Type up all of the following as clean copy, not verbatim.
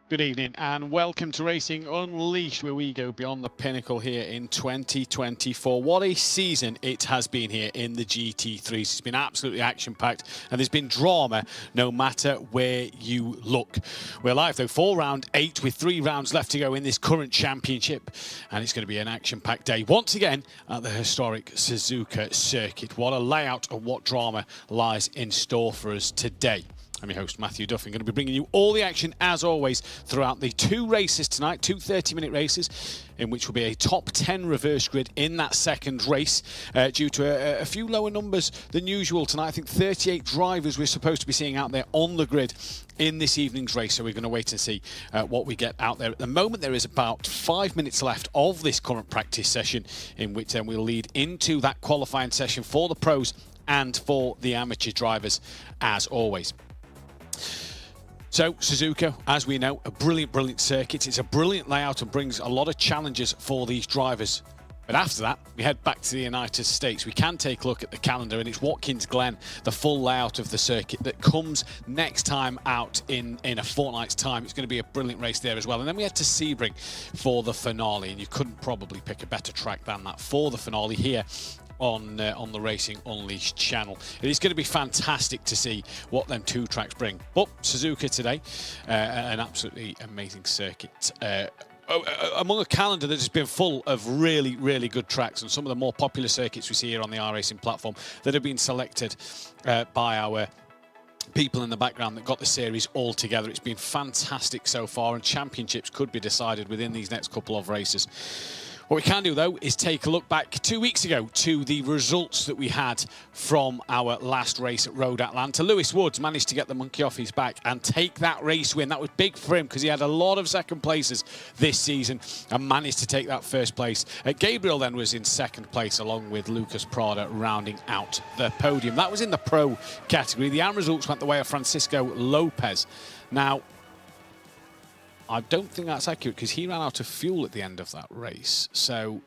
Good evening and welcome to Racing Unleashed, where we go beyond the pinnacle here in 2024. What a season it has been here in the GT3s. It's been absolutely action-packed and there's been drama no matter where you look. We're live though for round 8 with 3 rounds left to go in this current championship, and it's going to be an action-packed day once again at the historic Suzuka circuit. What a layout and what drama lies in store for us today. I'm your host, Matthew Duffin, going to be bringing you all the action, as always, throughout the 2 races tonight, 2 30-minute races, in which will be a top 10 reverse grid in that second race, due to a few lower numbers than usual tonight. I think 38 drivers we're supposed to be seeing out there on the grid in this evening's race, so we're going to wait and see what we get out there. At the moment, there is about 5 minutes left of this current practice session, in which then we'll lead into that qualifying session for the pros and for the amateur drivers, as always. So, Suzuka, as we know, a brilliant circuit. It's a brilliant layout and brings a lot of challenges for these drivers. But after that, we head back to the United States. We can take a look at the calendar, and it's Watkins Glen, the full layout of the circuit, that comes next time out in a fortnight's time. It's going to be a brilliant race there as well. And then we head to Sebring for the finale, and you couldn't probably pick a better track than that for the finale here on the Racing Unleashed channel. It is going to be fantastic to see what them 2 tracks bring. But Suzuka today, an absolutely amazing circuit. Among a calendar that has been full of really good tracks, and some of the more popular circuits we see here on the iRacing platform that have been selected by our people in the background that got the series all together. It's been fantastic so far, and championships could be decided within these next couple of races. What we can do, though, is take a look back 2 weeks ago to the results that we had from our last race at Road Atlanta. Lewis Woods managed to get the monkey off his back and take that race win. That was big for him because he had a lot of second places this season and managed to take that first place. Gabriel then was in second place along with Lucas Prada rounding out the podium. That was in the pro category. The AM results went the way of Francisco Lopez. Now, I don't think that's accurate because he ran out of fuel at the end of that race. So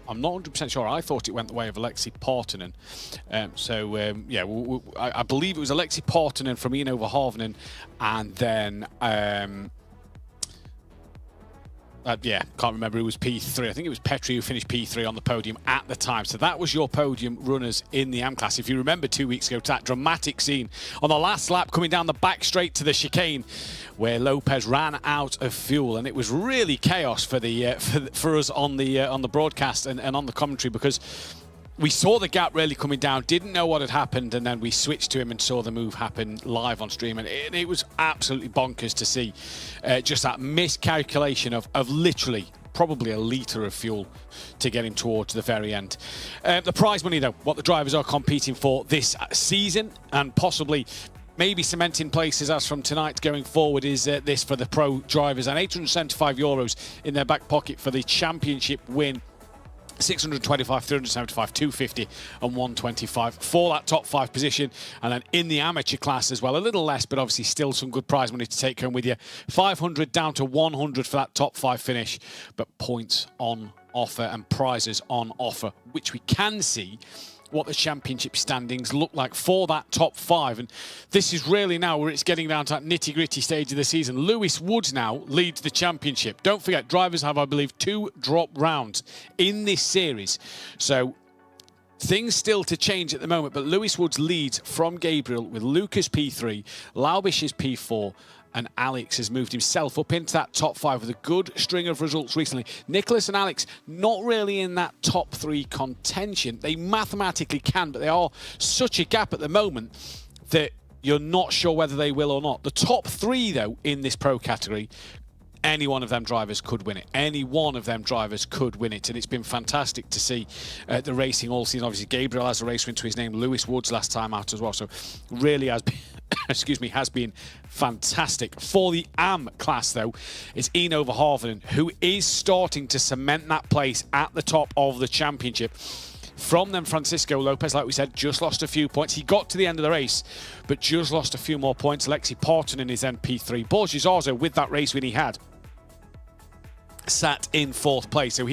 I'm not 100% sure. I thought it went the way of Alexi Partonen. Yeah, I believe it was Alexi Partonen from Eno Verhoeven, and then yeah, can't remember who was P3. I think it was Petri who finished P3 on the podium at the time. So that was your podium runners in the AM class. If you remember 2 weeks ago, that dramatic scene on the last lap coming down the back straight to the chicane where Lopez ran out of fuel, and it was really chaos for the for us on the broadcast and on the commentary, because we saw the gap really coming down, didn't know what had happened, and then we switched to him and saw the move happen live on stream, and it was absolutely bonkers to see just that miscalculation of literally probably a litre of fuel to get him towards the very end. The prize money, though, what the drivers are competing for this season, and possibly maybe cementing places as from tonight going forward, is this for the pro drivers, and €875 in their back pocket for the championship win. 625, 375, 250 and 125 for that top 5 position. And then in the amateur class as well, a little less, but obviously still some good prize money to take home with you. 500 down to 100 for that top 5 finish, but points on offer and prizes on offer, which we can see what the championship standings look like for that top 5. And this is really now where it's getting down to that nitty-gritty stage of the season. Lewis Woods now leads the championship. Don't forget, drivers have, I believe, 2 drop rounds in this series. So things still to change at the moment, but Lewis Woods leads from Gabriel with Lucas P3, Laubish is P4, and Alex has moved himself up into that top 5 with a good string of results recently. Nicholas and Alex not really in that top 3 contention. They mathematically can, but they are such a gap at the moment that you're not sure whether they will or not. The top 3, though, in this pro category, any one of them drivers could win it. Any one of them drivers could win it. And it's been fantastic to see the racing all season. Obviously, Gabriel has a race win to his name. Lewis Woods last time out as well. So really has been, excuse me, has been fantastic. For the AM class, though, it's Eno Verhoeven, who is starting to cement that place at the top of the championship. From them, Francisco Lopez, like we said, just lost a few points. He got to the end of the race, but just lost a few more points. Alexi Partonen is then P3. Borges also, with that race win he had, sat in 4th place. So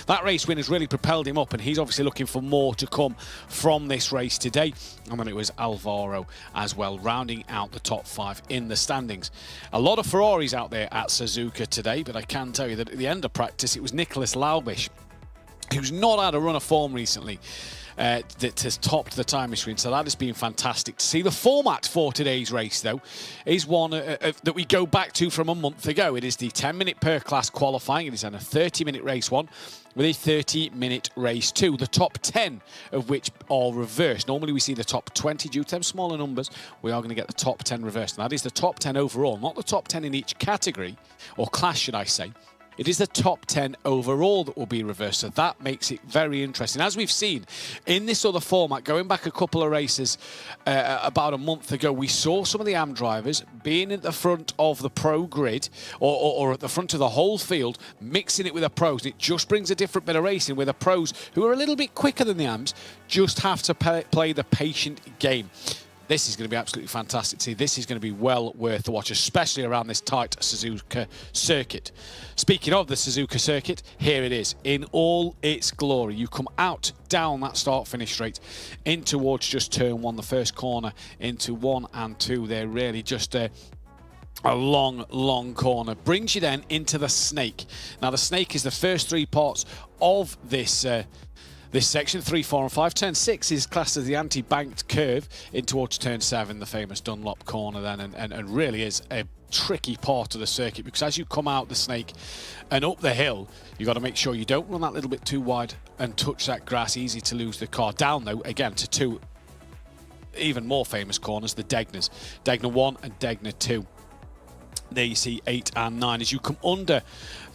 that race win has really propelled him up, and he's obviously looking for more to come from this race today. And then it was Alvaro as well, rounding out the top 5 in the standings. A lot of Ferraris out there at Suzuka today, but I can tell you that at the end of practice, it was Nicholas Laubish, who's not had a run of form recently, that has topped the timing screen, so that has been fantastic to see. The format for today's race, though, is one that we go back to from a month ago. It is the 10-minute per class qualifying. It is then a 30-minute race 1 with a 30-minute race 2, the top 10 of which are reversed. Normally we see the top 20 due to them smaller numbers. We are going to get the top 10 reversed, and that is the top 10 overall, not the top 10 in each category, or class, should I say. It is the top 10 overall that will be reversed, so that makes it very interesting. As we've seen in this other format, going back a couple of races about a month ago, we saw some of the AM drivers being at the front of the pro grid or at the front of the whole field, mixing it with the pros. And it just brings a different bit of racing where the pros, who are a little bit quicker than the AMs, just have to play the patient game. This is going to be absolutely fantastic. See, this is going to be well worth the watch, especially around this tight Suzuka circuit. Speaking of the Suzuka circuit, here it is in all its glory. You come out down that start-finish straight in towards just turn 1, the first corner into 1 and 2. They're really just a long corner. Brings you then into the snake. Now, the snake is the first 3 parts of this this section, 3, 4 and 5. Turn 6 is classed as the anti-banked curve in towards turn 7, the famous Dunlop corner then, and really is a tricky part of the circuit, because as you come out the snake and up the hill, you've got to make sure you don't run that little bit too wide and touch that grass. Easy to lose the car. Down though, again, to 2 even more famous corners, the Degners. Degner 1 and Degner 2. There you see 8 and 9. As you come under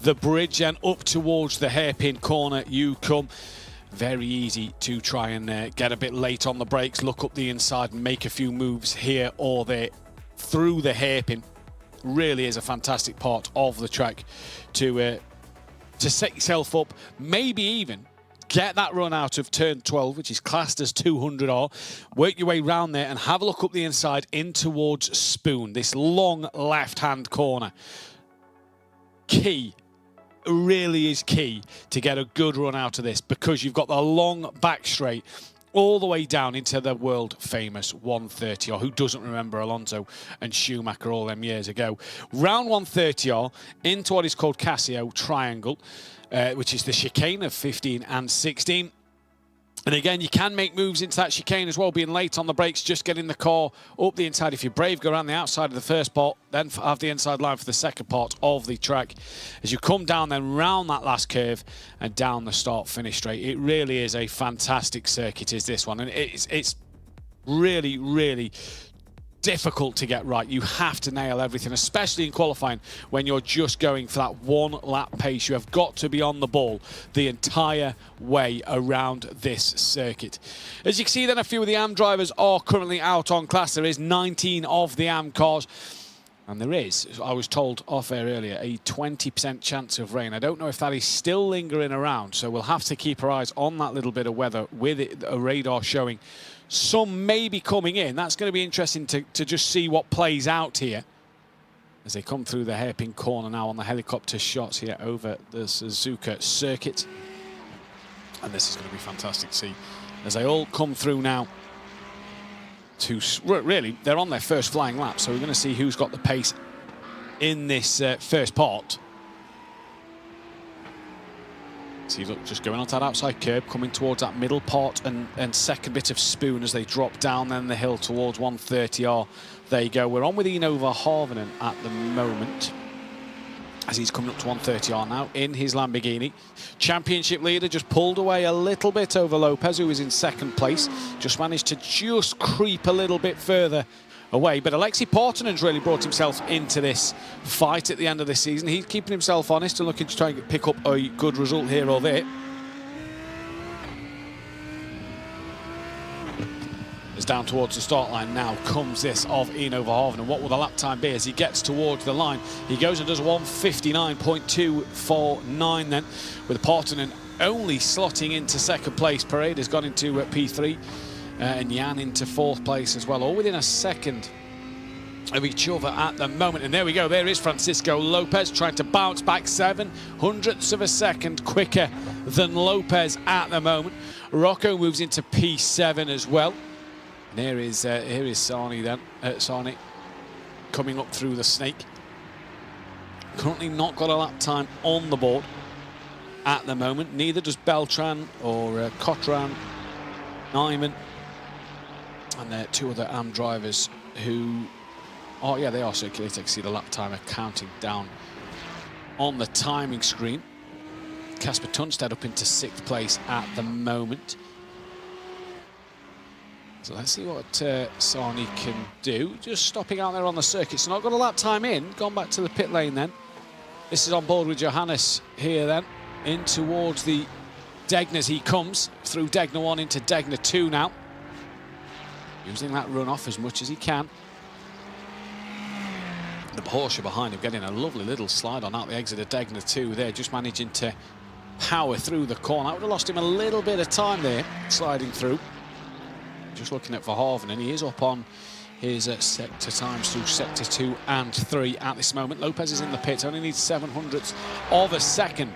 the bridge and up towards the hairpin corner, you come. Very easy to try and get a bit late on the brakes, look up the inside and make a few moves here or there through the hairpin. Really is a fantastic part of the track to set yourself up, maybe even get that run out of turn 12, which is classed as 200R, work your way round there and have a look up the inside in towards Spoon, this long left-hand corner. Key. Really is key to get a good run out of this, because you've got the long back straight all the way down into the world famous 130, or who doesn't remember Alonso and Schumacher all them years ago. Round 130R into what is called Casio Triangle, which is the chicane of 15 and 16. And again, you can make moves into that chicane as well, being late on the brakes, just getting the car up the inside. If you're brave, go around the outside of the first part, then have the inside line for the second part of the track. As you come down then round that last curve and down the start-finish straight, it really is a fantastic circuit, is this one. And it's really difficult to get right. You have to nail everything, especially in qualifying when you're just going for that 1 lap pace. You have got to be on the ball the entire way around this circuit. As you can see then, a few of the AM drivers are currently out on class. There is 19 of the AM cars. And there is, I was told off air earlier, a 20% chance of rain. I don't know if that is still lingering around, so we'll have to keep our eyes on that little bit of weather with it, a radar showing some may be coming in. That's going to be interesting to just see what plays out here as they come through the hairpin corner now on the helicopter shots here over the Suzuka circuit. And this is going to be fantastic to see as they all come through now. Really, they're on their first flying lap, so we're going to see who's got the pace in this first part. See, look, just going onto that outside curb, coming towards that middle part and second bit of Spoon as they drop down then the hill towards 130R. There you go. We're on with Eno Verhoeven at the moment, as he's coming up to 130R now in his Lamborghini. Championship leader just pulled away a little bit over Lopez, who was in second place. Just managed to just creep a little bit further away. But Alexei Partonen's really brought himself into this fight at the end of this season. He's keeping himself honest and looking to try and pick up a good result here or there. As down towards the start line now comes this of Eno Verhoeven. And what will the lap time be as he gets towards the line? He goes and does 1:59.249 then, with Partonen only slotting into second place. Parade has gone into P3 and Jan into fourth place as well, all within a second of each other at the moment. And there we go, there is Francisco Lopez trying to bounce back 7/100ths of a second quicker than Lopez at the moment. Rocco moves into P7 as well. And here is Sarni then, Sarni coming up through the snake. Currently not got a lap time on the board at the moment. Neither does Beltran or Cotran, Nyman, and there are two other AM drivers who, oh yeah, they are circulating. I can see the lap timer counting down on the timing screen. Casper Tunstead up into 6th place at the moment. So let's see what Sarni can do. Just stopping out there on the circuit. So not got a lap time in. Gone back to the pit lane then. This is on board with Johannes here then. In towards the Degnas he comes. Through Degna 1 into Degna 2 now. Using that runoff as much as he can. The Porsche behind him getting a lovely little slide on out the exit of Degna 2 there. Just managing to power through the corner. I would have lost him a little bit of time there, sliding through. Just looking at Verhoeven, and he is up on his sector times through sector 2 and 3 at this moment. Lopez is in the pits, only needs 7/100ths of a second,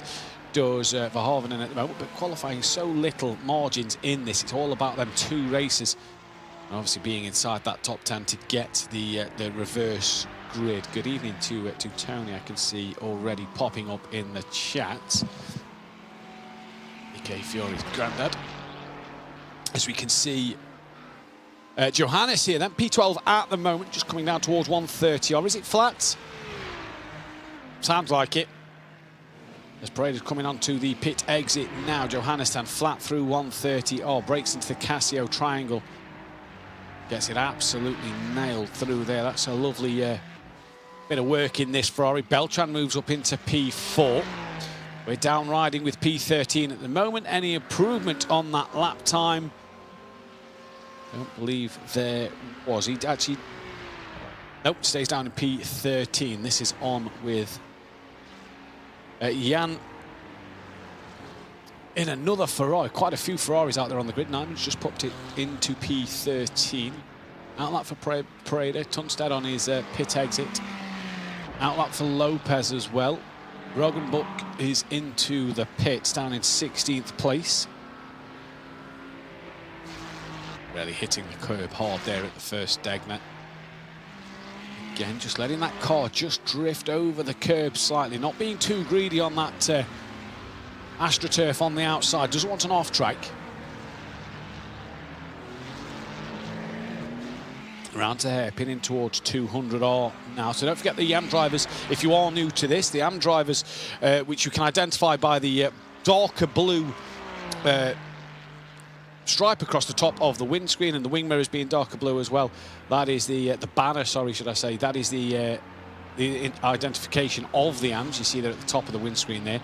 does Verhoeven in at the moment, but qualifying so little margins in this. It's all about them 2 races. And obviously being inside that top 10 to get the reverse grid. Good evening to Tony, I can see already popping up in the chat. Ike Fiori's granddad. As we can see, Johannes here then, P12 at the moment, just coming down towards 130, or is it flat? Sounds like it. As Paredes coming onto the pit exit now, Johannes then flat through 130, breaks into the Casio triangle. Gets it absolutely nailed through there. That's a lovely bit of work in this Ferrari. Beltran moves up into P4. We're down riding with P13 at the moment. Any improvement on that lap time? I don't believe there was. He actually, nope, stays down in P13. This is on with Jan in another Ferrari. Quite a few Ferraris out there on the grid. Nyman's just popped it into P13. Outlap for Pareda. Tunstead on his pit exit. Outlap for Lopez as well. Roggenbuck is into the pits, down in 16th place. Really hitting the curb hard there at the first Degna. Again, just letting that car just drift over the curb slightly, not being too greedy on that AstroTurf on the outside. Doesn't want an off track. Round to hairpin in towards 200R now. So don't forget the AM drivers, if you are new to this, the AM drivers, which you can identify by the darker blue stripe across the top of the windscreen, and the wing mirrors being darker blue as well. That is the banner, sorry, should I say. That is the identification of the AMs. You see that at the top of the windscreen there.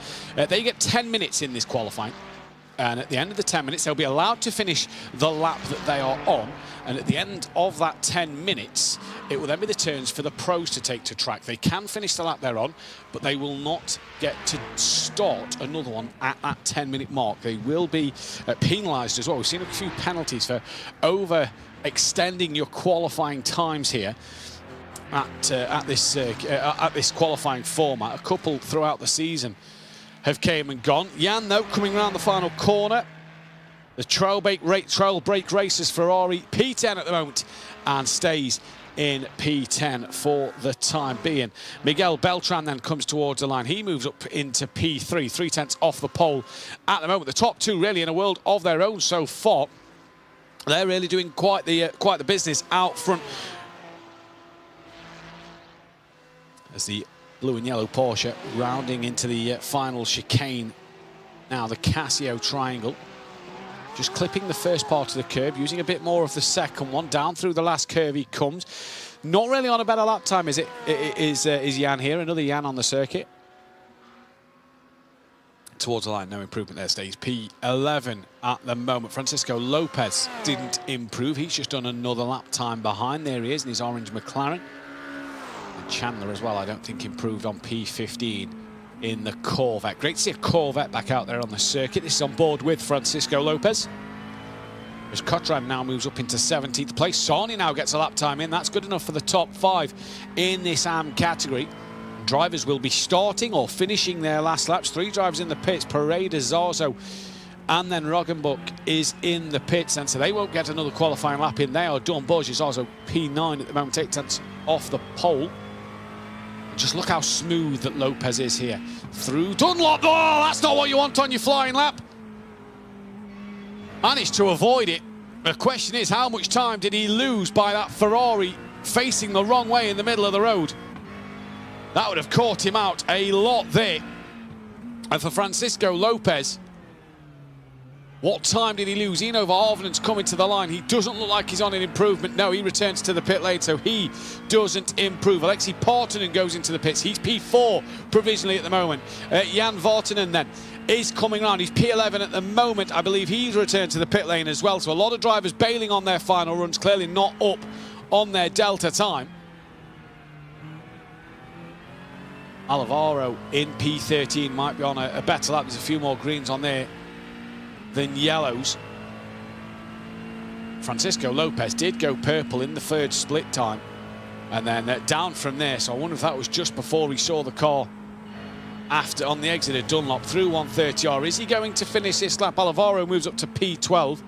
They get 10 minutes in this qualifying. And at the end of the 10 minutes, they'll be allowed to finish the lap that they are on. And at the end of that 10 minutes, it will then be the turns for the pros to take to track. They can finish the lap they're on, but they will not get to start another one at that 10-minute mark. They will be penalised as well. We've seen a few penalties for overextending your qualifying times here at this qualifying format. A couple throughout the season have came and gone. Jan, though, coming around the final corner. The trail brake races Ferrari P10 at the moment, and stays in P10 for the time being. Miguel Beltran then comes towards the line. He moves up into P3, 3/10 off the pole at the moment. The top two really in a world of their own so far. They're really doing quite the business out front. As the blue and yellow Porsche rounding into the final chicane. Now the Casio triangle. Just clipping the first part of the curve, using a bit more of the second one. Down through the last curve he comes. Not really on a better lap time, is it? Is Jan here, another Jan on the circuit. Towards the line, no improvement there, stays P11 at the moment. Francisco Lopez didn't improve. He's just done another lap time behind. There he is in his orange McLaren. And Chandler as well, I don't think improved on P15 in the Corvette. Great to see a Corvette back out there on the circuit. This is on board with Francisco Lopez. as Cotran now moves up into 17th place. Sarni now gets a lap time in. That's good enough for the top 5 in this AM category. Drivers will be starting or finishing their last laps. 3 drivers in the pits, Pareda, Zarzo, and then Roggenbuck is in the pits, and so they won't get another qualifying lap in. They are done. Borges is also P9 at the moment, 8 tenths off the pole. Just look how smooth that Lopez is here. Through Dunlop. Oh, that's not what you want on your flying lap. Managed to avoid it. The question is, how much time did he lose by that Ferrari facing the wrong way in the middle of the road? That would have caught him out a lot there. And for Francisco Lopez, what time did he lose? Eno Verhoeven's coming to the line. He doesn't look like he's on an improvement. No, he returns to the pit lane, so he doesn't improve. Alexi Partonen goes into the pits. He's P4 provisionally at the moment. Jan Vartanen then is coming around. He's P11 at the moment. I believe he's returned to the pit lane as well. So a lot of drivers bailing on their final runs, clearly not up on their delta time. Alvaro in P13 might be on a better lap. There's a few more greens on there than yellows. Francisco Lopez did go purple in the third split time, and then down from there. So I wonder if that was just before he saw the car after on the exit of Dunlop through 130R. Is he going to finish this lap? Alvaro moves up to P12.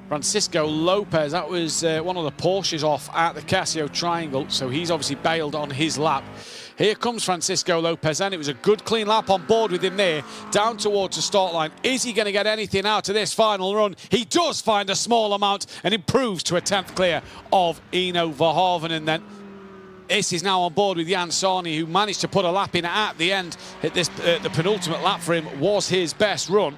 Francisco Lopez, that was one of the Porsches off at the Casio Triangle, so he's obviously bailed on his lap. Here comes Francisco Lopez, and it was a good clean lap on board with him there, down towards the start line. Is he going to get anything out of this final run? He does find a small amount and improves to a 10th clear of Eno Verhoeven. Then this is now on board with Jan Sarni, who managed to put a lap in at the end. The penultimate lap for him was his best run.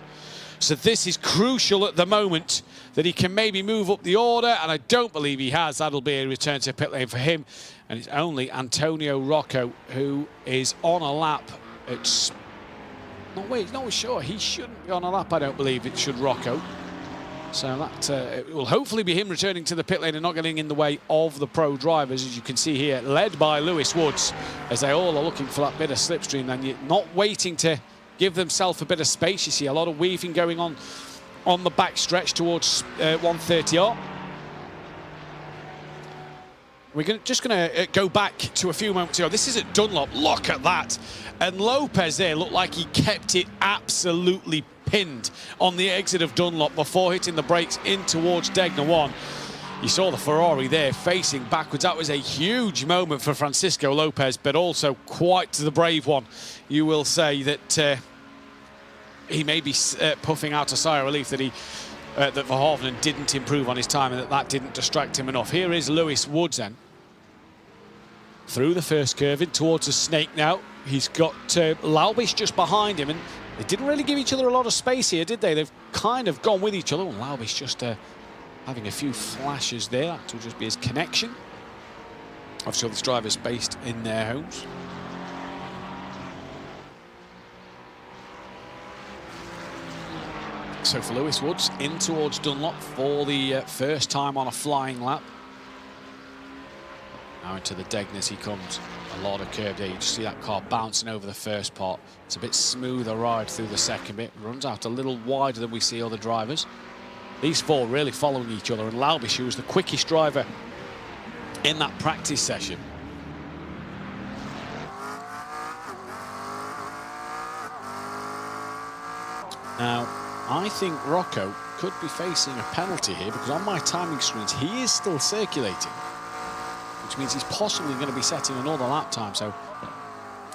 So this is crucial at the moment, that he can maybe move up the order, and I don't believe he has. That'll be a return to pit lane for him. And it's only Antonio Rocco who is on a lap. It's not sure. He shouldn't be on a lap, I don't believe. It should Rocco. So that it will hopefully be him returning to the pit lane and not getting in the way of the pro drivers, as you can see here, led by Lewis Woods, as they all are looking for that bit of slipstream, and you're not waiting to give themselves a bit of space. You see a lot of weaving going on the back stretch towards 130R. We're just going to go back to a few moments ago. This is at Dunlop. Look at that. And Lopez there looked like he kept it absolutely pinned on the exit of Dunlop before hitting the brakes in towards Degner 1. You saw the Ferrari there facing backwards. That was a huge moment for Francisco Lopez, but also quite the brave one. You will say that he may be puffing out a sigh of relief that that Verhoeven didn't improve on his time and that didn't distract him enough. Here is Lewis Woods then. Through the first curve in towards the snake now. He's got Laubish just behind him, and they didn't really give each other a lot of space here, did they? They've kind of gone with each other. And Laubish just having a few flashes there. That will just be his connection. Obviously, all these drivers based in their homes. So for Lewis Woods, in towards Dunlop for the first time on a flying lap. Now into the Degners he comes. A lot of curb there. You just see that car bouncing over the first part. It's a bit smoother ride through the second bit. Runs out a little wider than we see other drivers. These four really following each other. And Laubish, who was the quickest driver in that practice session. Now, I think Rocco could be facing a penalty here, because on my timing screens he is still circulating, which means he's possibly going to be setting another lap time. So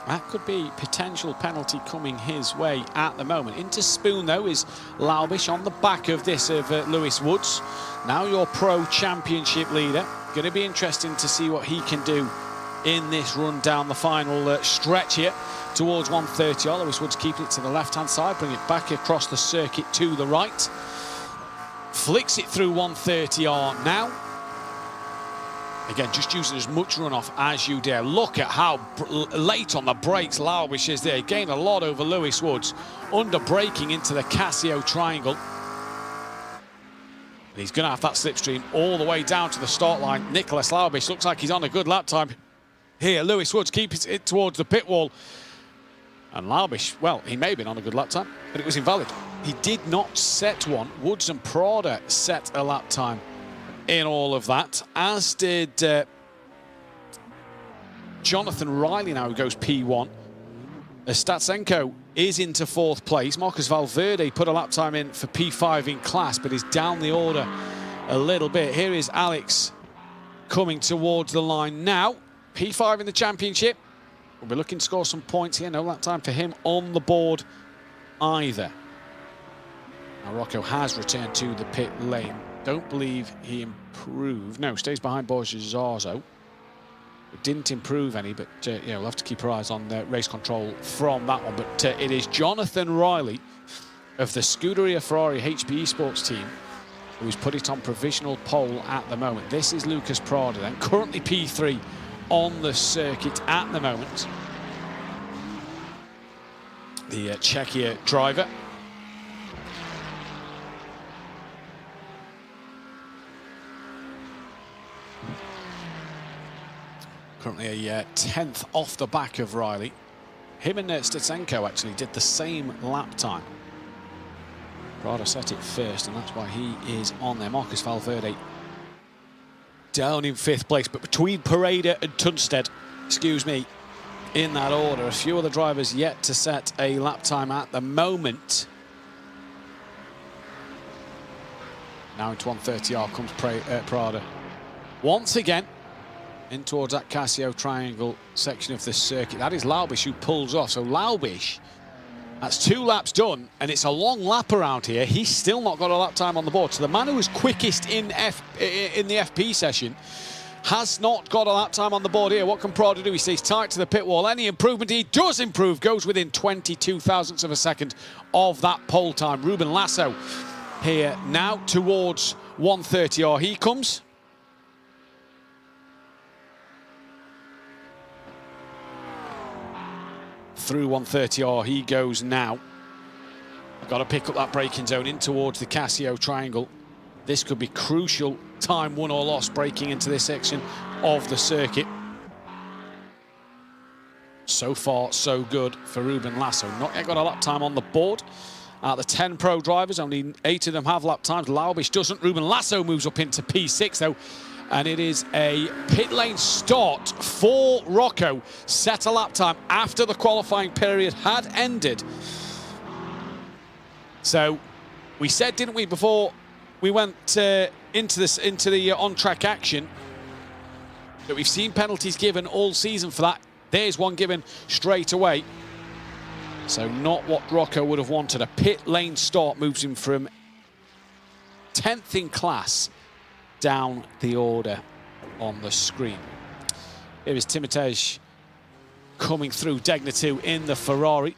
that could be potential penalty coming his way at the moment. Into Spoon though is Laubish on the back of this of Lewis Woods. Now your pro championship leader. Going to be interesting to see what he can do in this run down the final stretch here towards 130. Lewis Woods keeping it to the left-hand side, bring it back across the circuit to the right. Flicks it through 130R now. Again, just using as much runoff as you dare. Look at how late on the brakes Laubish is there. Gained a lot over Lewis Woods, under braking into the Casio Triangle. And he's going to have that slipstream all the way down to the start line. Nicholas Laubish looks like he's on a good lap time here. Lewis Woods keeps it towards the pit wall. And Laubish, well, he may have been on a good lap time, but it was invalid. he did not set one. Woods and Prada set a lap time in all of that, as did Jonathan Riley now, who goes P1. Statsenko is into 4th place. Marcus Valverde put a lap time in for P5 in class, but is down the order a little bit. Here is Alex coming towards the line now. P5 in the championship. We'll be looking to score some points here. No lap time for him on the board either. Now Rocco has returned to the pit lane. Don't believe he improved. No, stays behind Borges Zarzo. Didn't improve any, but we'll have to keep our eyes on the race control from that one. But it is Jonathan Riley of the Scuderia Ferrari HP Esports team who's put it on provisional pole at the moment. This is Lucas Prada, then currently P3 on the circuit at the moment. The Czechia driver. Currently a 10th off the back of Riley. Him and Statsenko actually did the same lap time. Prada set it first, and that's why he is on there. Marcus Valverde down in 5th place, but between Pareda and Tunstead, excuse me, in that order. A few other drivers yet to set a lap time at the moment. Now into 130R comes Prada. Once again, in towards that Casio triangle section of the circuit. That is Laubish who pulls off. So Laubish, that's 2 laps done, and it's a long lap around here. He's still not got a lap time on the board. So the man who was quickest in the FP session has not got a lap time on the board here. What can Prada do? He stays tight to the pit wall. Any improvement? He does improve. Goes within 22 thousandths of a second of that pole time. Ruben Lasso here now towards 130R. He comes. Through 130R he goes now. Got to pick up that braking zone in towards the Casio triangle. This could be crucial time won or lost breaking into this section of the circuit. So far so good for Ruben Lasso. Not yet got a lap time on the board. Out of the 10 pro drivers, only 8 of them have lap times. Laubish doesn't. Ruben Lasso moves up into P6 though. And it is a pit lane start for Rocco. Set a lap time after the qualifying period had ended. So we said, didn't we, before we went into the on-track action, that we've seen penalties given all season for that. There's one given straight away. So not what Rocco would have wanted. A pit lane start moves him from 10th in class down the order on the screen. Here is Timotej coming through Degner 2 in the Ferrari.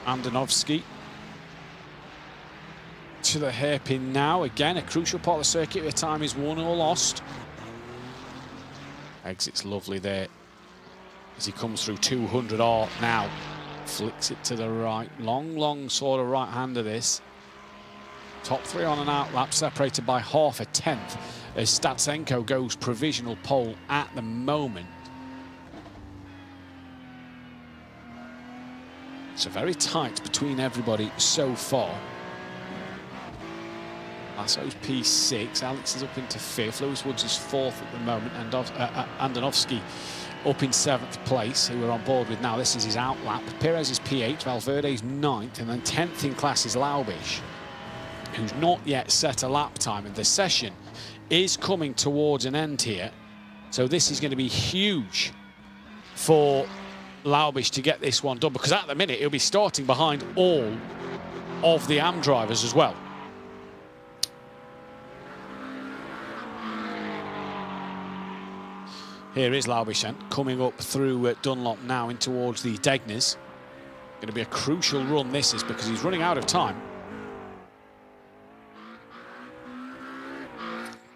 Andonovski to the hairpin now. Again, a crucial part of the circuit where time is won or lost. Exits lovely there as he comes through 200R now. Flicks it to the right. Long sort of right hand of this. Top 3 on an out lap, separated by half a tenth as Statsenko goes provisional pole at the moment. So very tight between everybody so far. Lasso's P6, Alex is up into 5th, Lewis Woods is 4th at the moment, and Andonovski up in 7th place, who we're on board with now. This is his out lap. Perez is P8, Valverde's 9th, and then 10th in class is Laubish, who's not yet set a lap time, and the session is coming towards an end here. So this is going to be huge for Laubish to get this one done, because at the minute he'll be starting behind all of the AM drivers as well. Here is Laubish coming up through Dunlop now in towards the Degners. Going to be a crucial run this is, because he's running out of time.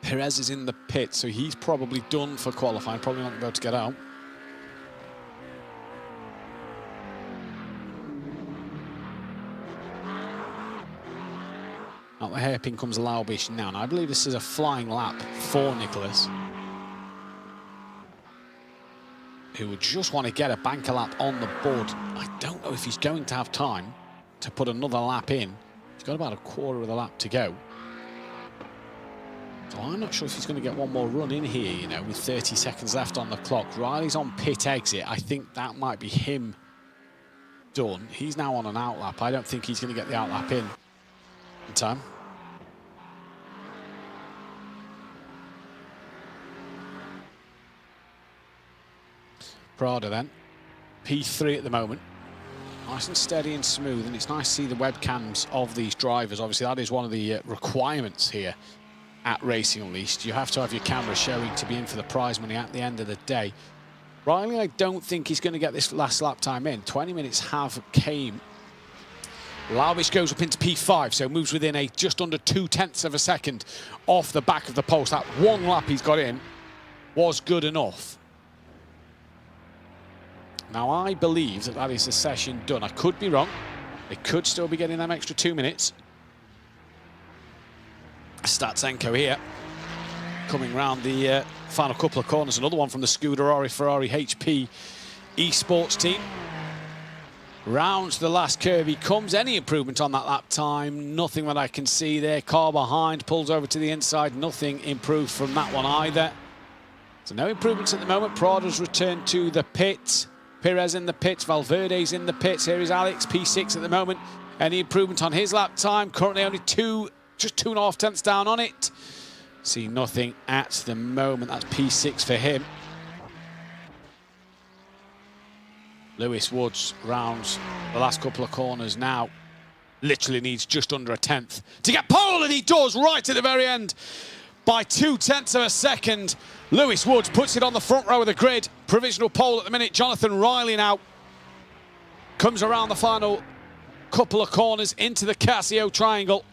Perez is in the pit, so he's probably done for qualifying, probably not going to be able to get out. Out the hairpin comes Laubish now, and I believe this is a flying lap for Nicholas, who would just want to get a banker lap on the board. I don't know if he's going to have time to put another lap in. He's got about a quarter of the lap to go. So I'm not sure if he's going to get one more run in here, you know, with 30 seconds left on the clock. Riley's on pit exit. I think that might be him done. He's now on an outlap. I don't think he's going to get the outlap in time. Prada then. P3 at the moment. Nice and steady and smooth, and it's nice to see the webcams of these drivers. Obviously, that is one of the requirements here at Racing Unleashed. You have to have your camera showing to be in for the prize money at the end of the day. Riley, I don't think he's going to get this last lap time in. 20 minutes have came. Laubich goes up into P5, so moves within a just under 0.2 of a second off the back of the post. That one lap he's got in was good enough. Now, I believe that that is the session done. I could be wrong. They could still be getting them extra 2 minutes. Statsenko here, coming round the final couple of corners. Another one from the Scuderia Ferrari HP esports team. Rounds the last curve he comes. Any improvement on that lap time? Nothing that I can see there. Car behind, pulls over to the inside. Nothing improved from that one either. So no improvements at the moment. Prada's returned to the pit. Perez in the pits, Valverde's in the pits. Here is Alex, P6 at the moment. Any improvement on his lap time? Currently only just 2.5 tenths down on it. See nothing at the moment. That's P6 for him. Lewis Woods rounds the last couple of corners now. Literally needs just under 1/10 to get pole, and he does right at the very end. By 0.2 of a second, Lewis Woods puts it on the front row of the grid. Provisional pole at the minute. Jonathan Riley now comes around the final couple of corners into the Casio triangle.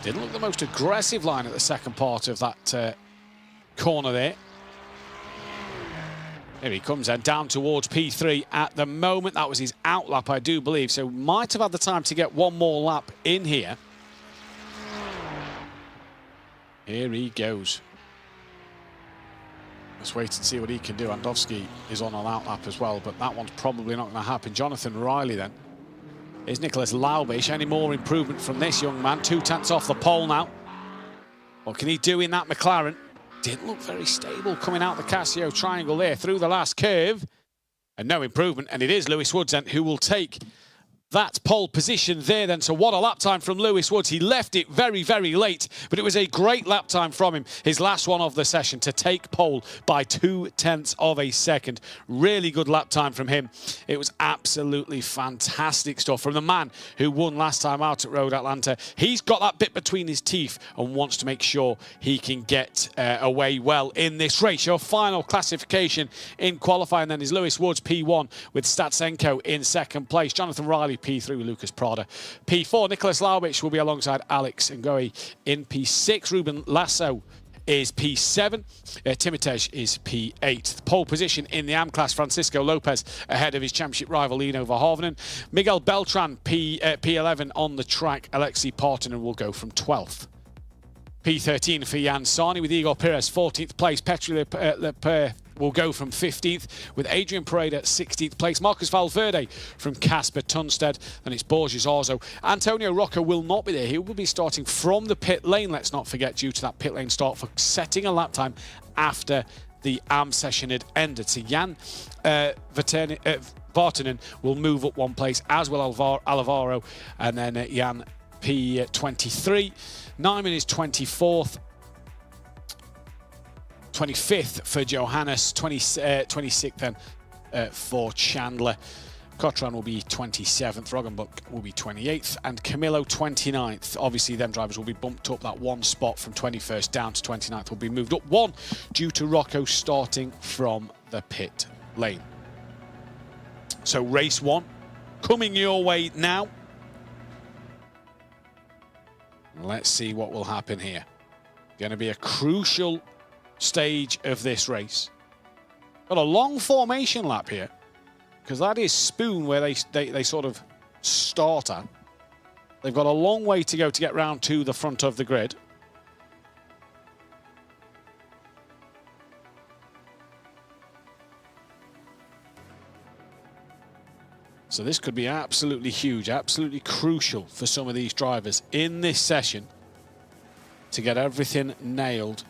Didn't look the most aggressive line at the second part of that corner there. Here he comes then, down towards P3 at the moment. That was his out lap, I do believe, so might have had the time to get one more lap in here. Here he goes. Let's wait and see what he can do. Andowski is on an out lap as well, but that one's probably not going to happen. Jonathan Riley then. Here's Nicholas Laubich. Any more improvement from this young man? 0.2 off the pole now. What can he do in that McLaren? Didn't look very stable coming out the Casio triangle there through the last curve. And no improvement. And it is Lewis Woods then who will take that pole position there then. So what a lap time from Lewis Woods. He left it very, very late, but it was a great lap time from him. His last one of the session to take pole by 0.2 of a second. Really good lap time from him. It was absolutely fantastic stuff from the man who won last time out at Road Atlanta. He's got that bit between his teeth and wants to make sure he can get away well in this race. Your final classification in qualifying then is Lewis Woods, P1, with Statsenko in second place. Jonathan Riley, P3 with Lucas Prada. P4, Nicholas Laubich will be alongside Alex Ngoe in P6. Ruben Lasso is P7. Timotej is P8. The pole position in the AM class, Francisco Lopez ahead of his championship rival Lino Verhoeven. Miguel Beltran, P11 on the track. Alexei Partonen will go from 12th. P13 for Jan Sarni with Igor Perez 14th place. Petri Lepere will go from 15th with Adrian Pereira 16th place. Marcus Valverde from Casper Tunstead, and it's Borges Arzo. Antonio Rocco will not be there. He will be starting from the pit lane, let's not forget, due to that pit lane start for setting a lap time after the AM session had ended. So Jan Vartanen will move up one place, as will Alvaro, and then Jan P23. Nyman is 24th. 25th for Johannes, 26th then for Chandler. Cotran will be 27th, Roggenbuck will be 28th, and Camillo 29th. Obviously, them drivers will be bumped up. That one spot from 21st down to 29th will be moved up one due to Rocco starting from the pit lane. So race one coming your way now. Let's see what will happen here. Going to be a crucial stage of this race. Got a long formation lap here, because that is Spoon where they sort of start at. They've got a long way to go to get round to the front of the grid. So this could be absolutely huge, absolutely crucial for some of these drivers in this session to get everything nailed.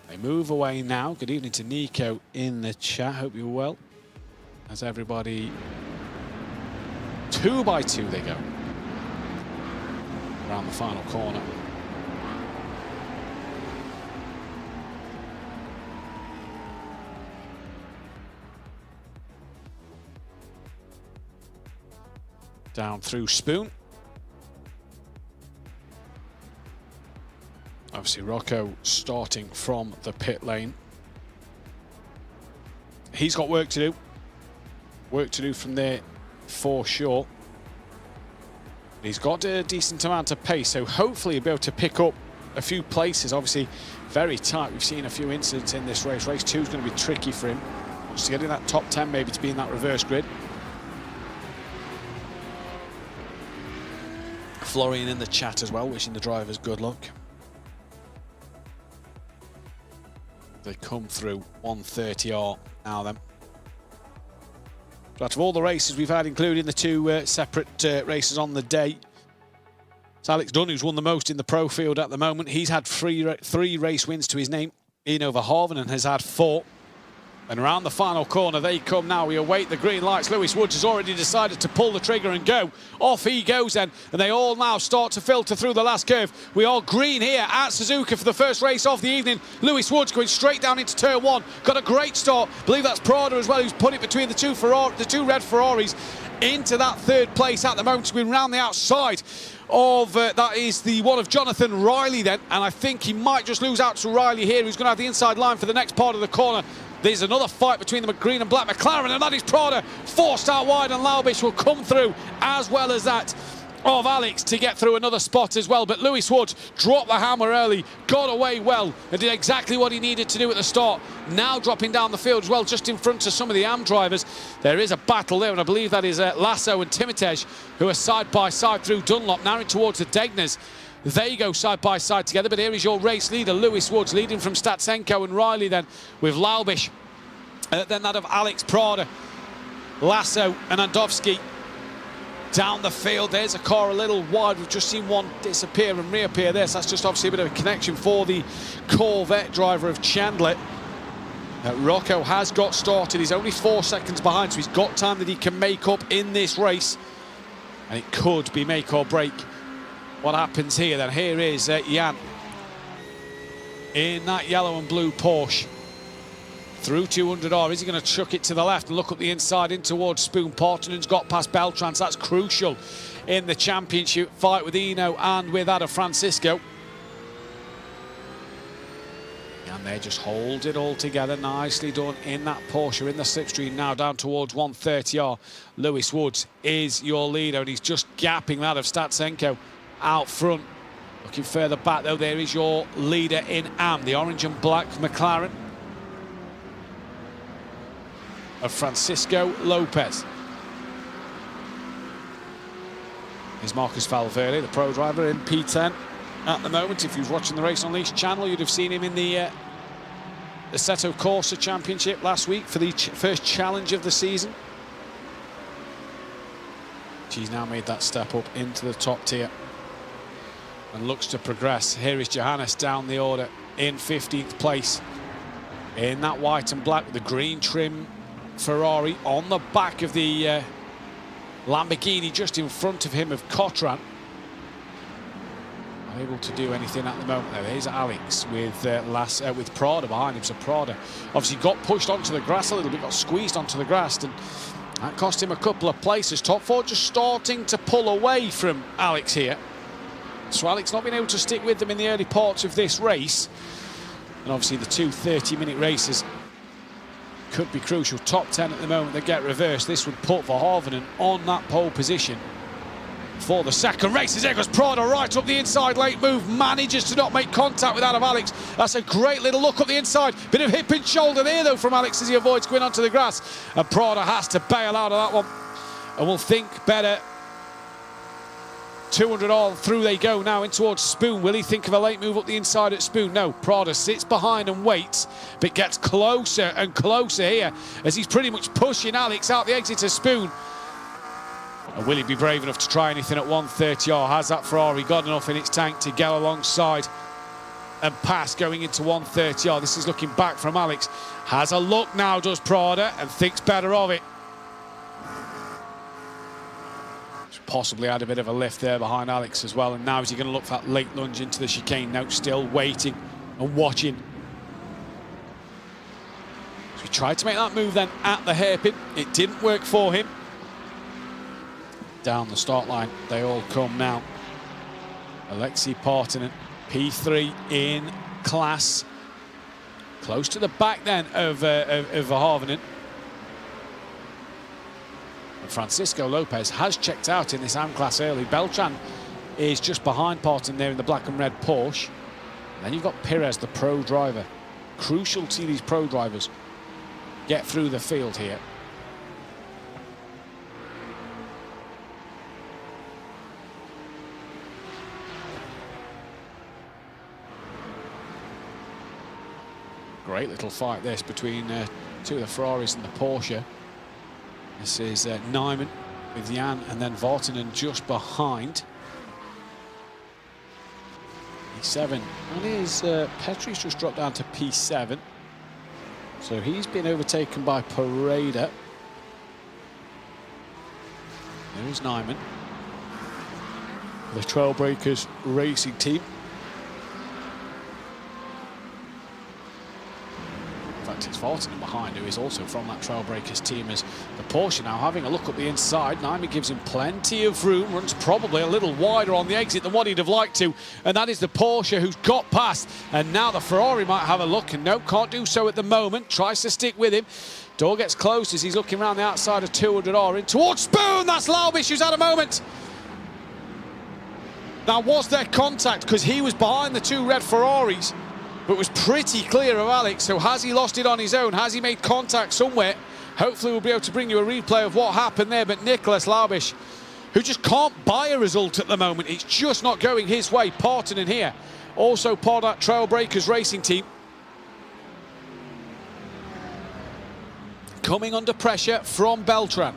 They move away now. Good evening to Nico in the chat. Hope you're well. As everybody, 2 by 2 they go around the final corner. Down through Spoon. Obviously Rocco starting from the pit lane. He's got work to do. Work to do from there for sure. He's got a decent amount of pace, so hopefully he'll be able to pick up a few places. Obviously very tight. We've seen a few incidents in this race. Race 2 is going to be tricky for him. Wants to get in that top 10, maybe to be in that reverse grid. Florian in the chat as well, wishing the drivers good luck. They come through 130R now then. So out of all the races we've had, including the 2 separate races on the day, it's Alex Dunn who's won the most in the pro field at the moment. He's had 3 race wins to his name in over Harven, has had 4. And around the final corner they come now. We await the green lights. Lewis Woods has already decided to pull the trigger and go. Off he goes then, and they all now start to filter through the last curve. We are green here at Suzuka for the first race of the evening. Lewis Woods going straight down into turn 1. Got a great start. I believe that's Prada as well, who's put it between the two red Ferraris into that 3rd place at the moment. We're round the outside of that is the one of Jonathan Riley then, and I think he might just lose out to Riley here, who's going to have the inside line for the next part of the corner. There's another fight between the green and black McLaren, and that is Prada forced out wide, and Laubish will come through, as well as that of Alex to get through another spot as well. But Lewis Woods dropped the hammer early, got away well, and did exactly what he needed to do at the start. Now dropping down the field as well, just in front of some of the AM drivers. There is a battle there, and I believe that is Lasso and Timotej, who are side by side through Dunlop, now in towards the Degners. They go side by side together, but here is your race leader, Lewis Woods, leading from Statsenko and Riley then, with Laubish. Then that of Alex, Prada, Lasso and Andowski down the field. There's a car a little wide. We've just seen one disappear and reappear there, so that's just obviously a bit of a connection for the Corvette driver of Chandler. Rocco has got started. He's only 4 seconds behind, so he's got time that he can make up in this race. And it could be make or break what happens here then. Here is Jan in that yellow and blue Porsche. Through 200R, is he going to chuck it to the left and look up the inside in towards Spoon? Portenon's got past Beltrans. That's crucial in the championship fight with Eno and with Ada Francisco. And they just hold it all together. Nicely done in that Porsche in the slipstream now down towards 130R. Lewis Woods is your leader, and he's just gapping that of Statsenko out front. Looking further back though, there is your leader in AM, the orange and black McLaren of Francisco Lopez. Here's Marcus Valverde, the pro driver in P10 at the moment. If you were watching the Race Unleashed channel, you'd have seen him in the Assetto Corsa Championship last week for the first challenge of the season. He's now made that step up into the top tier and looks to progress. Here is Johannes down the order in 15th place in that white and black with the green trim Ferrari on the back of the Lamborghini just in front of him of Cotran. Not able to do anything at the moment though. There's Alex with Prada behind him. So Prada obviously got pushed onto the grass a little bit, got squeezed onto the grass, and that cost him a couple of places. Top 4 just starting to pull away from Alex here. So Alex not being able to stick with them in the early parts of this race. And obviously the 2 30-minute races could be crucial. Top 10 at the moment, they get reversed. This would put Verhoeven on that pole position for the second race. There goes Prada right up the inside, late move, manages to not make contact with that of Alex. That's a great little look up the inside. Bit of hip and shoulder there though from Alex as he avoids going onto the grass. And Prada has to bail out of that one. And will think better 200 all through they go now in towards Spoon. Will he think of a late move up the inside at Spoon? No, Prada sits behind and waits, but gets closer and closer here as he's pretty much pushing Alex out the exit of Spoon. And will he be brave enough to try anything at 130 or has that Ferrari got enough in its tank to get alongside and pass going into 130 or? This is looking back from Alex. Has a look now, does Prada, and thinks better of it. Possibly had a bit of a lift there behind Alex as well, and now is he going to look for that late lunge into the chicane? No, still waiting and watching. So he tried to make that move then at the hairpin. It didn't work for him. Down the start line they all come now. Alexei Partanen, P3 in class. Close to the back then of Verhoeven. Francisco Lopez has checked out in this AM class early. Beltran is just behind Parton there in the black and red Porsche. And then you've got Perez, the pro driver. Crucial to see these pro drivers get through the field here. Great little fight this between two of the Ferraris and the Porsche. This is Nyman with Jan and then Vartanen just behind. P7. And is Petri's just dropped down to P7. So he's been overtaken by Pareda. There is Nyman. The Trailbreakers racing team. It's Vartanen behind, who is also from that Trailbreakers team, as the Porsche now having a look up the inside. Nyman gives him plenty of room, runs probably a little wider on the exit than what he'd have liked to, and that is the Porsche who's got past. And now the Ferrari might have a look, and no, can't do so at the moment. Tries to stick with him. Door gets closed as he's looking around the outside of 200R in towards Spoon. That's Laubish who's had a moment. Now, was there contact? Because he was behind the two red Ferraris, but was pretty clear of Alex. So has he lost it on his own? Has he made contact somewhere? Hopefully we'll be able to bring you a replay of what happened there. But Nicholas Laubish, who just can't buy a result at the moment, it's just not going his way. Partanen here, also part of that Trailbreakers racing team. Coming under pressure from Beltran.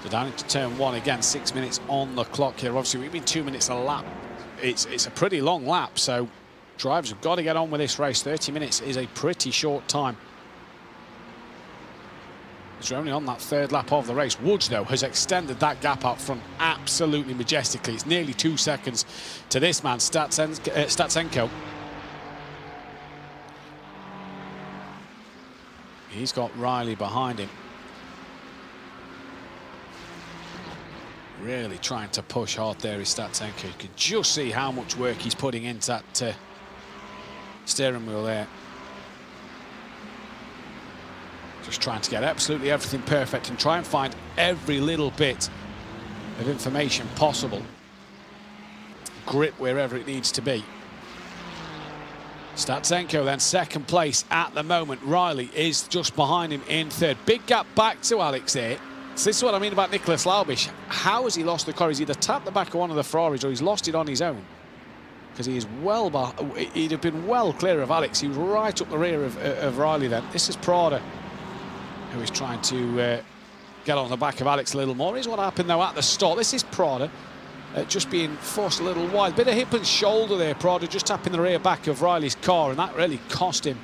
So down into turn one again, 6 minutes on the clock here. Obviously, we've been 2 minutes a lap. It's a pretty long lap, so drivers have got to get on with this race. 30 minutes is a pretty short time. As we're only on that third lap of the race. Woods, though, has extended that gap up front absolutely majestically. It's nearly 2 seconds to this man, Statsenko. He's got Riley behind him. Really trying to push hard there is Statsenko. You can just see how much work he's putting into that steering wheel there. Just trying to get absolutely everything perfect and try and find every little bit of information possible. Grip wherever it needs to be. Statsenko then second place at the moment. Riley is just behind him in third. Big gap back to Alex there. So this is what I mean about Nicholas Laubish. How has he lost the car? He's either tapped the back of one of the Ferraris or he's lost it on his own. Because he is he'd have been well clear of Alex. He was right up the rear of Riley then. This is Prada, who is trying to get on the back of Alex a little more. Here's what happened though at the start. This is Prada just being forced a little wide. Bit of hip and shoulder there, Prada just tapping the rear back of Riley's car, and that really cost him.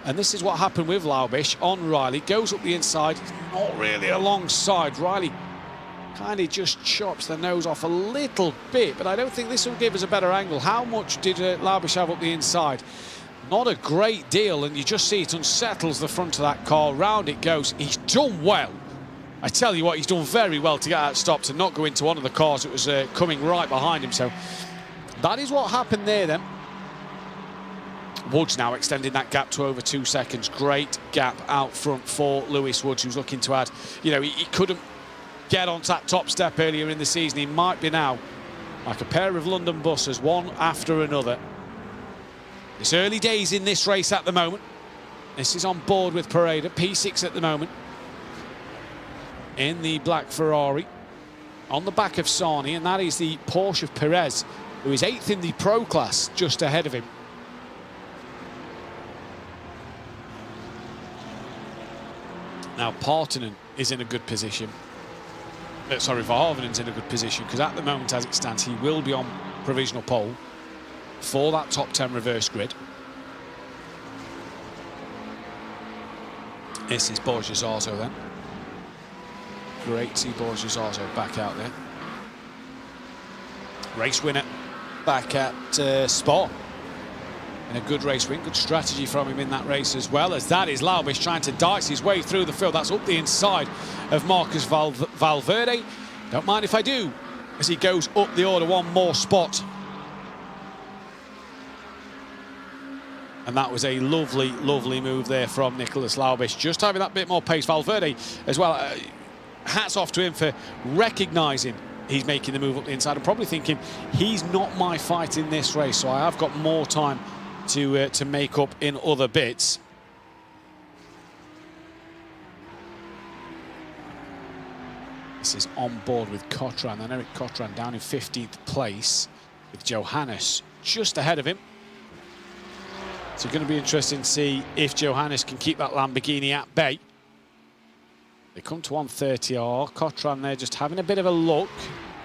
And this is what happened with Laubish on Riley. Goes up the inside, not really alongside. Riley kind of just chops the nose off a little bit, but I don't think this will give us a better angle. How much did Laubish have up the inside? Not a great deal, and you just see it unsettles the front of that car. Round it goes. He's done well. I tell you what, he's done very well to get out stopped and not go into one of the cars that was coming right behind him. So that is what happened there then. Woods now extending that gap to over 2 seconds. Great gap out front for Lewis Woods, who's looking to add. You know, he couldn't get onto that top step earlier in the season. He might be now like a pair of London buses, one after another. It's early days in this race at the moment. This is on board with Parade at P6 at the moment. In the black Ferrari. On the back of Sarni, and that is the Porsche of Perez, who is 8th in the Pro class, just ahead of him. Now, Partonen is in a good position. Sorry, Verhoeven's in a good position, because at the moment, as it stands, he will be on provisional pole for that top 10 reverse grid. This is Borges-Arzo then. Great to see Borges-Arzo back out there. Race winner back at Spa. And a good race win, good strategy from him in that race, as well as that is Laubich trying to dice his way through the field. That's up the inside of Marcus Valverde. Don't mind if I do, as he goes up the order one more spot. And that was a lovely, lovely move there from Nicolas Laubich. Just having that bit more pace. Valverde as well. Hats off to him for recognising he's making the move up the inside and probably thinking he's not my fight in this race, so I have got more time to make up in other bits. This is on board with Cotran, and Eric Cotran down in 15th place with Johannes just ahead of him. So it's going to be interesting to see if Johannes can keep that Lamborghini at bay. They come to 130R. Cotran there just having a bit of a look,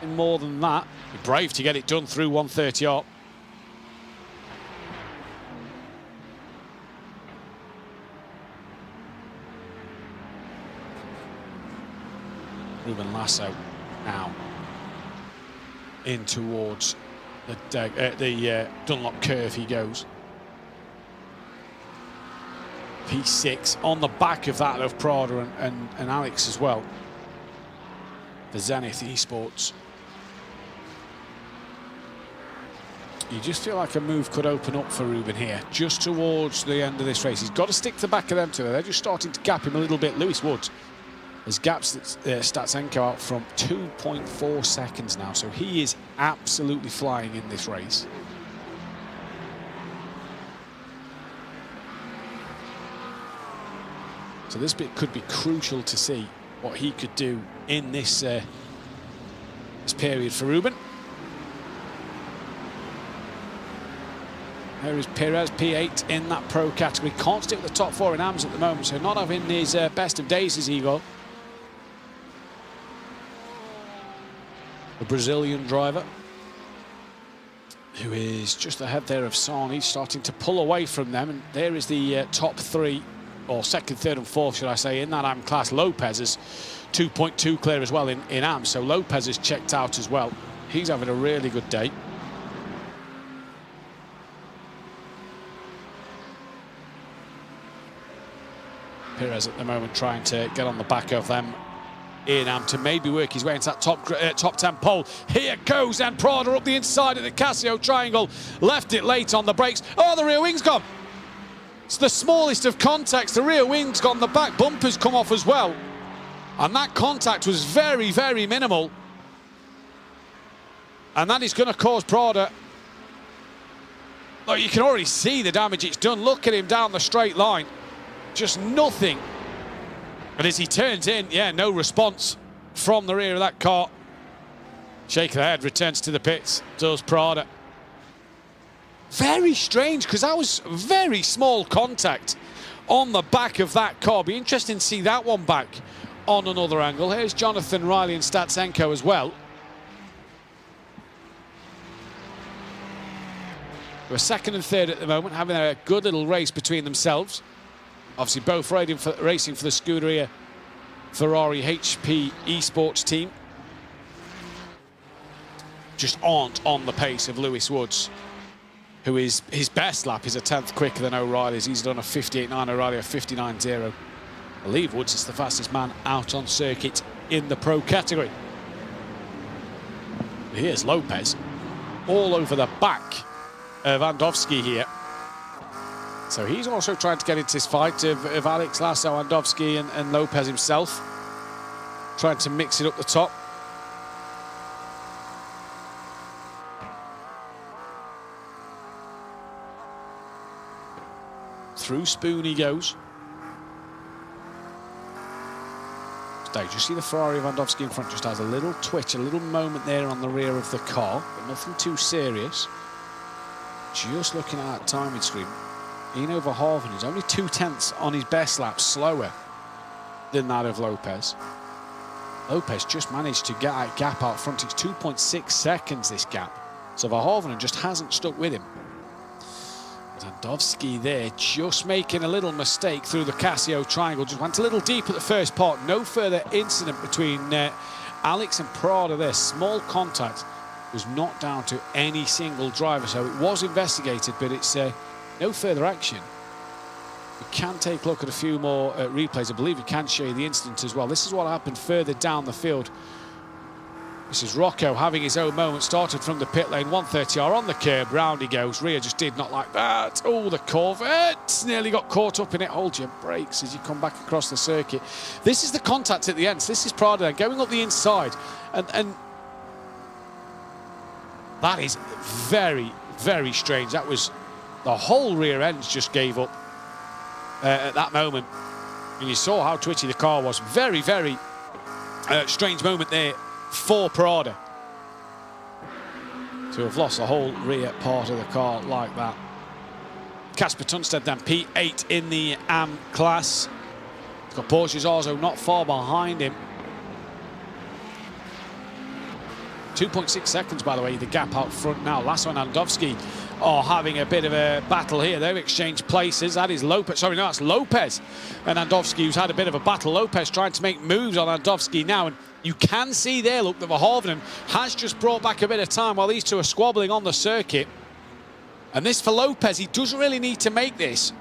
and more than that. Be brave to get it done through 130R. Ruben Lasso now in towards the Dunlop curve he goes. P6 on the back of that of Prada and Alex as well. The Zenith Esports. You just feel like a move could open up for Ruben here, just towards the end of this race. He's got to stick to the back of them two. They're just starting to gap him a little bit. Lewis Woods has gapped Statsenko out from 2.4 seconds now, so he is absolutely flying in this race. So this bit could be crucial to see what he could do in this this period for Ruben. There is Perez, P8 in that pro category. Can't stick with the top four in AMS at the moment, so not having his best of days as Igor. The Brazilian driver, who is just ahead there of Sarni, starting to pull away from them. And there is the top three, or second, third and fourth, should I say, in that AM class. Lopez is 2.2 clear as well in AM, so Lopez is checked out as well. He's having a really good day. Perez at the moment trying to get on the back of them in AM to maybe work his way into that top 10 pole. Here goes, and Prada up the inside of the Casio triangle. Left it late on the brakes. Oh, the rear wing's gone. It's the smallest of contacts. The rear wing's gone. The back bumper's come off as well. And that contact was very, very minimal. And that is going to cause Prada. Look, you can already see the damage it's done. Look at him down the straight line. Just nothing. And as he turns in, yeah, no response from the rear of that car. Shake of the head, returns to the pits, does Prada. Very strange, because that was very small contact on the back of that car. Be interesting to see that one back on another angle. Here's Jonathan Riley and Statsenko as well. We're second and third at the moment, having a good little race between themselves. Obviously, both racing for the Scuderia Ferrari HP esports team. Just aren't on the pace of Lewis Woods, who is his best lap is a 10th quicker than O'Reilly's. He's done a 58.9, O'Reilly a 59.0. I believe Woods is the fastest man out on circuit in the pro category. Here's Lopez all over the back of Andowski here. So he's also trying to get into this fight of Alex Lasso, Andowski and Lopez himself. trying to mix it up the top. Through Spoon he goes. Stage, you see the Ferrari Lewandowski in front just has a little twitch, a little moment there on the rear of the car, but nothing too serious. Just looking at that timing screen, Eno Verhoeven is only 2/10 on his best lap slower than that of Lopez. Lopez just managed to get that gap out front. It's 2.6 seconds, this gap. So Verhoeven just hasn't stuck with him. Lewandowski there just making a little mistake through the Casio triangle. Just went a little deep at the first part. No further incident between Alex and Prada there. Small contact was not down to any single driver. So it was investigated, but it's no further action. We can take a look at a few more replays. I believe we can show you the incident as well. This is what happened further down the field. This is Rocco having his own moment. Started from the pit lane, 130R on the curb. Round he goes. Ria just did not like that. Oh, the Corvette nearly got caught up in it. Hold your brakes as you come back across the circuit. This is the contact at the end. So this is Prada going up the inside. And that is very, very strange. That was the whole rear end just gave up at that moment. And you saw how twitchy the car was. Very, very strange moment there for Prada to have lost the whole rear part of the car like that. Casper Tunstead then P8 in the AM class. He's got Porsche's Arzo not far behind him. 2.6 seconds, by the way, the gap out front now. Lasso and Andowski are having a bit of a battle here. They've exchanged places. That is Lopez. Sorry, no, that's Lopez and Andowski who's had a bit of a battle. Lopez trying to make moves on Andowski now. And you can see there, look, that Verhoeven has just brought back a bit of time while these two are squabbling on the circuit. And this for Lopez, he doesn't really need to make this.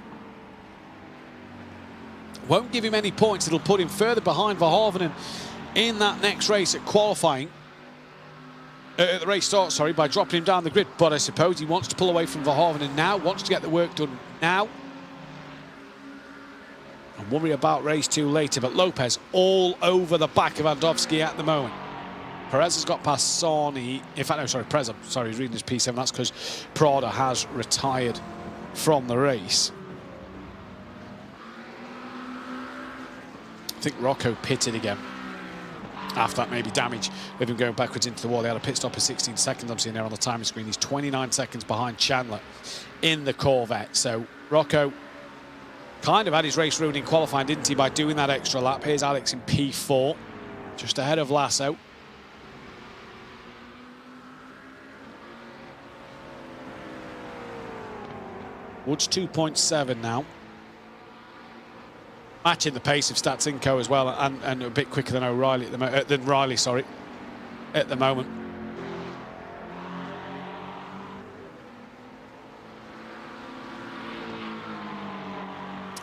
Won't give him any points. It'll put him further behind Verhoeven in that next race at qualifying. At the race start, sorry, by dropping him down the grid. But I suppose he wants to pull away from Verhoeven now, wants to get the work done now. And worry about race 2 later. But Lopez all over the back of Andowski at the moment. Perez has got past Sani. In fact, no, sorry, Perez, I'm sorry, he's reading his P7. That's because Prada has retired from the race. I think Rocco pitted again. After that, maybe damage with him going backwards into the wall. They had a pit stop of 16 seconds. I'm seeing there on the timing screen. He's 29 seconds behind Chandler in the Corvette. So Rocco kind of had his race ruined in qualifying, didn't he, by doing that extra lap. Here's Alex in P4, just ahead of Lasso. Woods 2.7 now. Matching the pace of Statsinko as well, and a bit quicker than O'Reilly at the Riley, sorry, at the moment.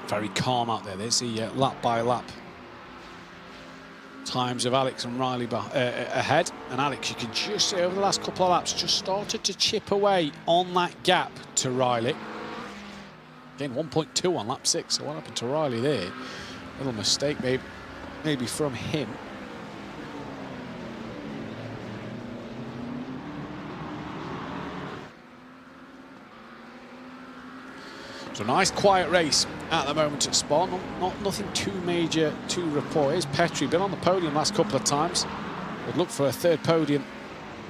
Very calm out there. There's the lap by lap times of Alex and Riley ahead. And Alex, you can just see over the last couple of laps, just started to chip away on that gap to Riley. Again, 1.2 on lap 6. So what happened to Riley there? Little mistake maybe from him. So a nice quiet race at the moment at Spa. Nothing too major to report. Here's Petri, been on the podium last couple of times. Would look for a third podium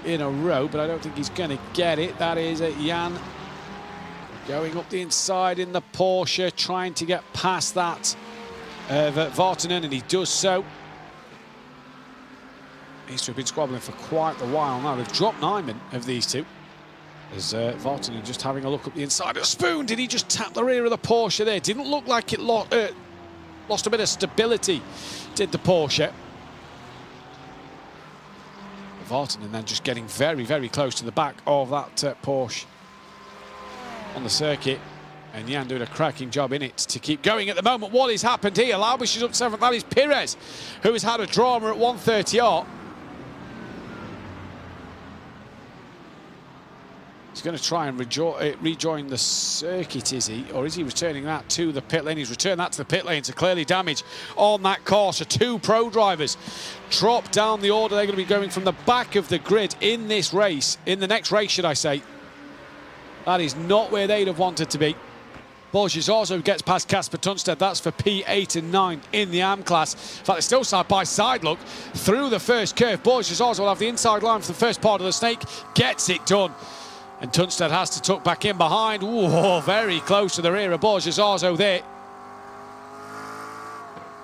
in a row, but I don't think he's going to get it. That is Jan going up the inside in the Porsche, trying to get past that of Vartanen, and he does so. These two have been squabbling for quite a while now. They've dropped Nyman of these two. As Vartanen just having a look up the inside of Spoon. Did he just tap the rear of the Porsche there? Didn't look like it lost a bit of stability, did the Porsche. Vartanen then just getting very, very close to the back of that Porsche on the circuit. And Jan doing a cracking job in it to keep going at the moment. What has happened here? Laubush is up 7th. That is Perez, who has had a drama at 130R. He's going to try and rejoin the circuit, is he? Or is he returning that to the pit lane? He's returned that to the pit lane to clearly damage on that car. So two pro drivers drop down the order. They're going to be going from the back of the grid in this race, in the next race, should I say. That is not where they'd have wanted to be. Borges also gets past Casper Tunstead. That's for P8 and 9 in the AM class. In fact, they're still side by side, look, through the first curve. Borges also will have the inside line for the first part of the snake. Gets it done. And Tunstead has to tuck back in behind. Ooh, very close to the rear of Borges Arzo there.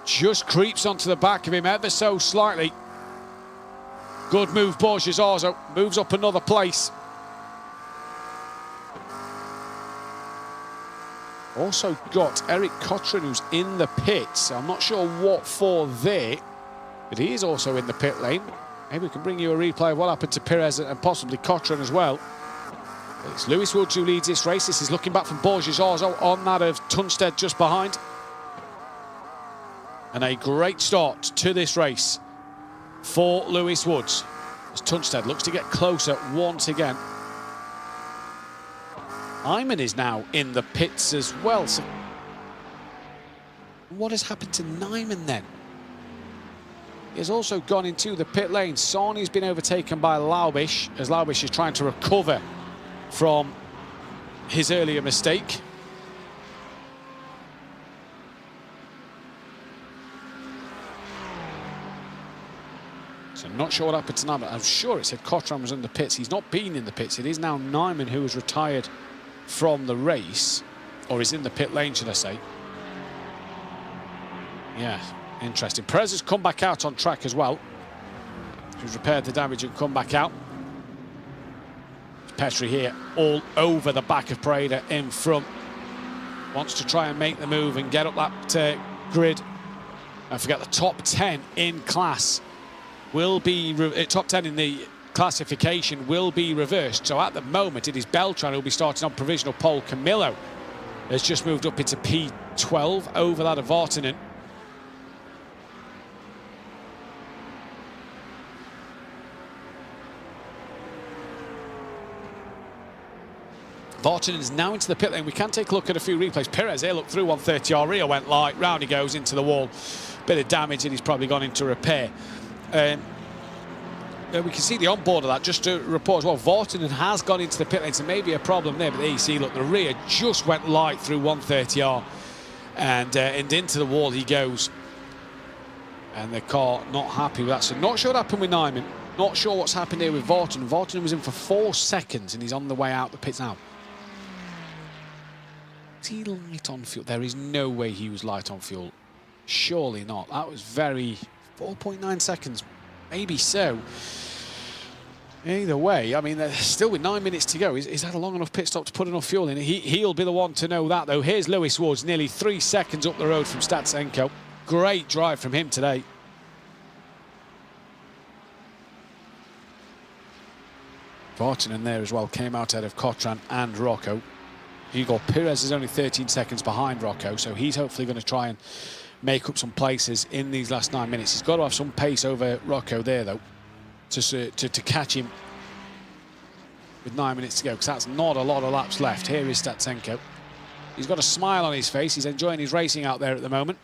Just creeps onto the back of him ever so slightly. Good move, Borges Arzo. Moves up another place. Also got Eric Cotran, who's in the pits. I'm not sure what for there, but he is also in the pit lane. Maybe we can bring you a replay of what happened to Perez and possibly Cotran as well. It's Lewis Woods who leads this race. This is looking back from Borges Arzo on that of Tunstead just behind. And a great start to this race for Lewis Woods, as Tunstead looks to get closer once again. Iman is now in the pits as well. So what has happened to Nyman then? He has also gone into the pit lane. Sarni's been overtaken by Laubish, as Laubish is trying to recover from his earlier mistake. So I'm not sure what happened to Nyman. I'm sure it said Cotran was in the pits. He's not been in the pits. It is now Nyman who has retired from the race, or is in the pit lane, should I say. Yeah, interesting. Perez has come back out on track as well. He's repaired the damage and come back out. Petri here all over the back of Prada in front. Wants to try and make the move and get up that grid. And forget the top 10 in class will be, top 10 in the classification will be reversed. So at the moment it is Beltran who will be starting on provisional pole. Camillo has just moved up into P12 over that of Vartinen. Vartinen is now into the pit lane. We can take a look at a few replays. Perez here, look through 130R. Rio went light, round he goes into the wall. Bit of damage and he's probably gone into repair. We can see the onboard of that, just to report as well. Vartinen has gone into the pit lane, so maybe a problem there. But there you see, look, the rear just went light through 130R. And into the wall he goes. And the car not happy with that. So not sure what happened with Nyman. Not sure what's happened here with Vartinen. Vartinen was in for 4 seconds and he's on the way out the pits now. Is he light on fuel? There is no way he was light on fuel. Surely not. That was very... 4.9 seconds. Maybe so. Either way, I mean, still with 9 minutes to go. Is that a long enough pit stop to put enough fuel in? He'll be the one to know that, though. Here's Lewis Woods, nearly 3 seconds up the road from Statsenko. Great drive from him today. Vartinen there as well came out ahead of Cotran and Rocco. Igor Perez is only 13 seconds behind Rocco, so he's hopefully going to try and make up some places in these last 9 minutes. He's got to have some pace over Rocco there, though, to catch him with 9 minutes to go, because that's not a lot of laps left. Here is Statsenko. He's got a smile on his face. He's enjoying his racing out there at the moment.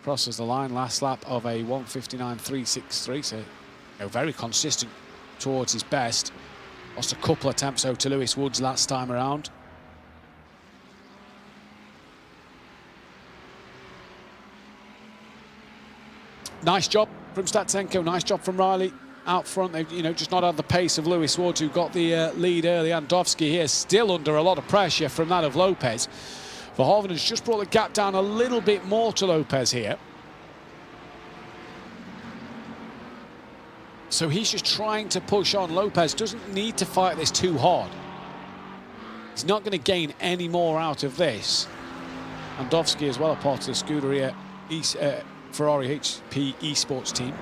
Crosses the line, last lap of a 1:59.363, so very consistent towards his best. Lost a couple attempts out to Lewis Woods last time around. Nice job from Statsenko, nice job from Riley out front. They've, just not had the pace of Lewis Woods, who got the lead early. Andowski here still under a lot of pressure from that of Lopez. Verhoeven has just brought the gap down a little bit more to Lopez here. So he's just trying to push on. Lopez doesn't need to fight this too hard. He's not going to gain any more out of this. Andowski as well, a part of the Scuderia Ferrari HP esports team.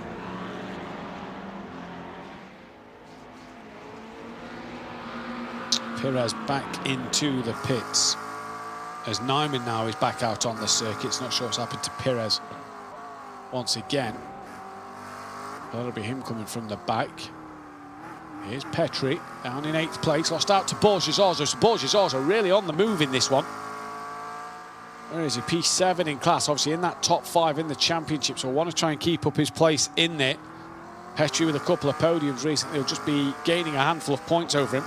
Perez back into the pits, as Nyman now is back out on the circuit. Not sure what's happened to Perez once again. That'll be him coming from the back. Here's Petri down in 8th place, lost out to Borges-Orzo. So Borges-Orzo really on the move in this one. Where is he? P7 in class, obviously in that top 5 in the championship, so I want to try and keep up his place in there. Petri with a couple of podiums recently will just be gaining a handful of points over him.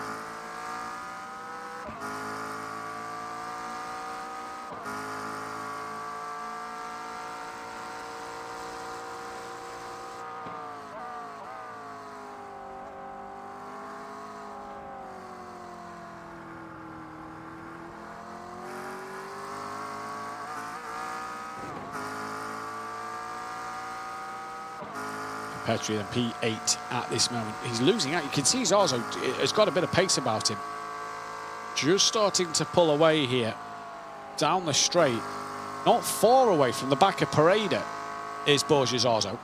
Petri then P8 at this moment. He's losing out. You can see Zarzo has got a bit of pace about him. Just starting to pull away here. Down the straight. Not far away from the back of Pareda is Borges-Orzo.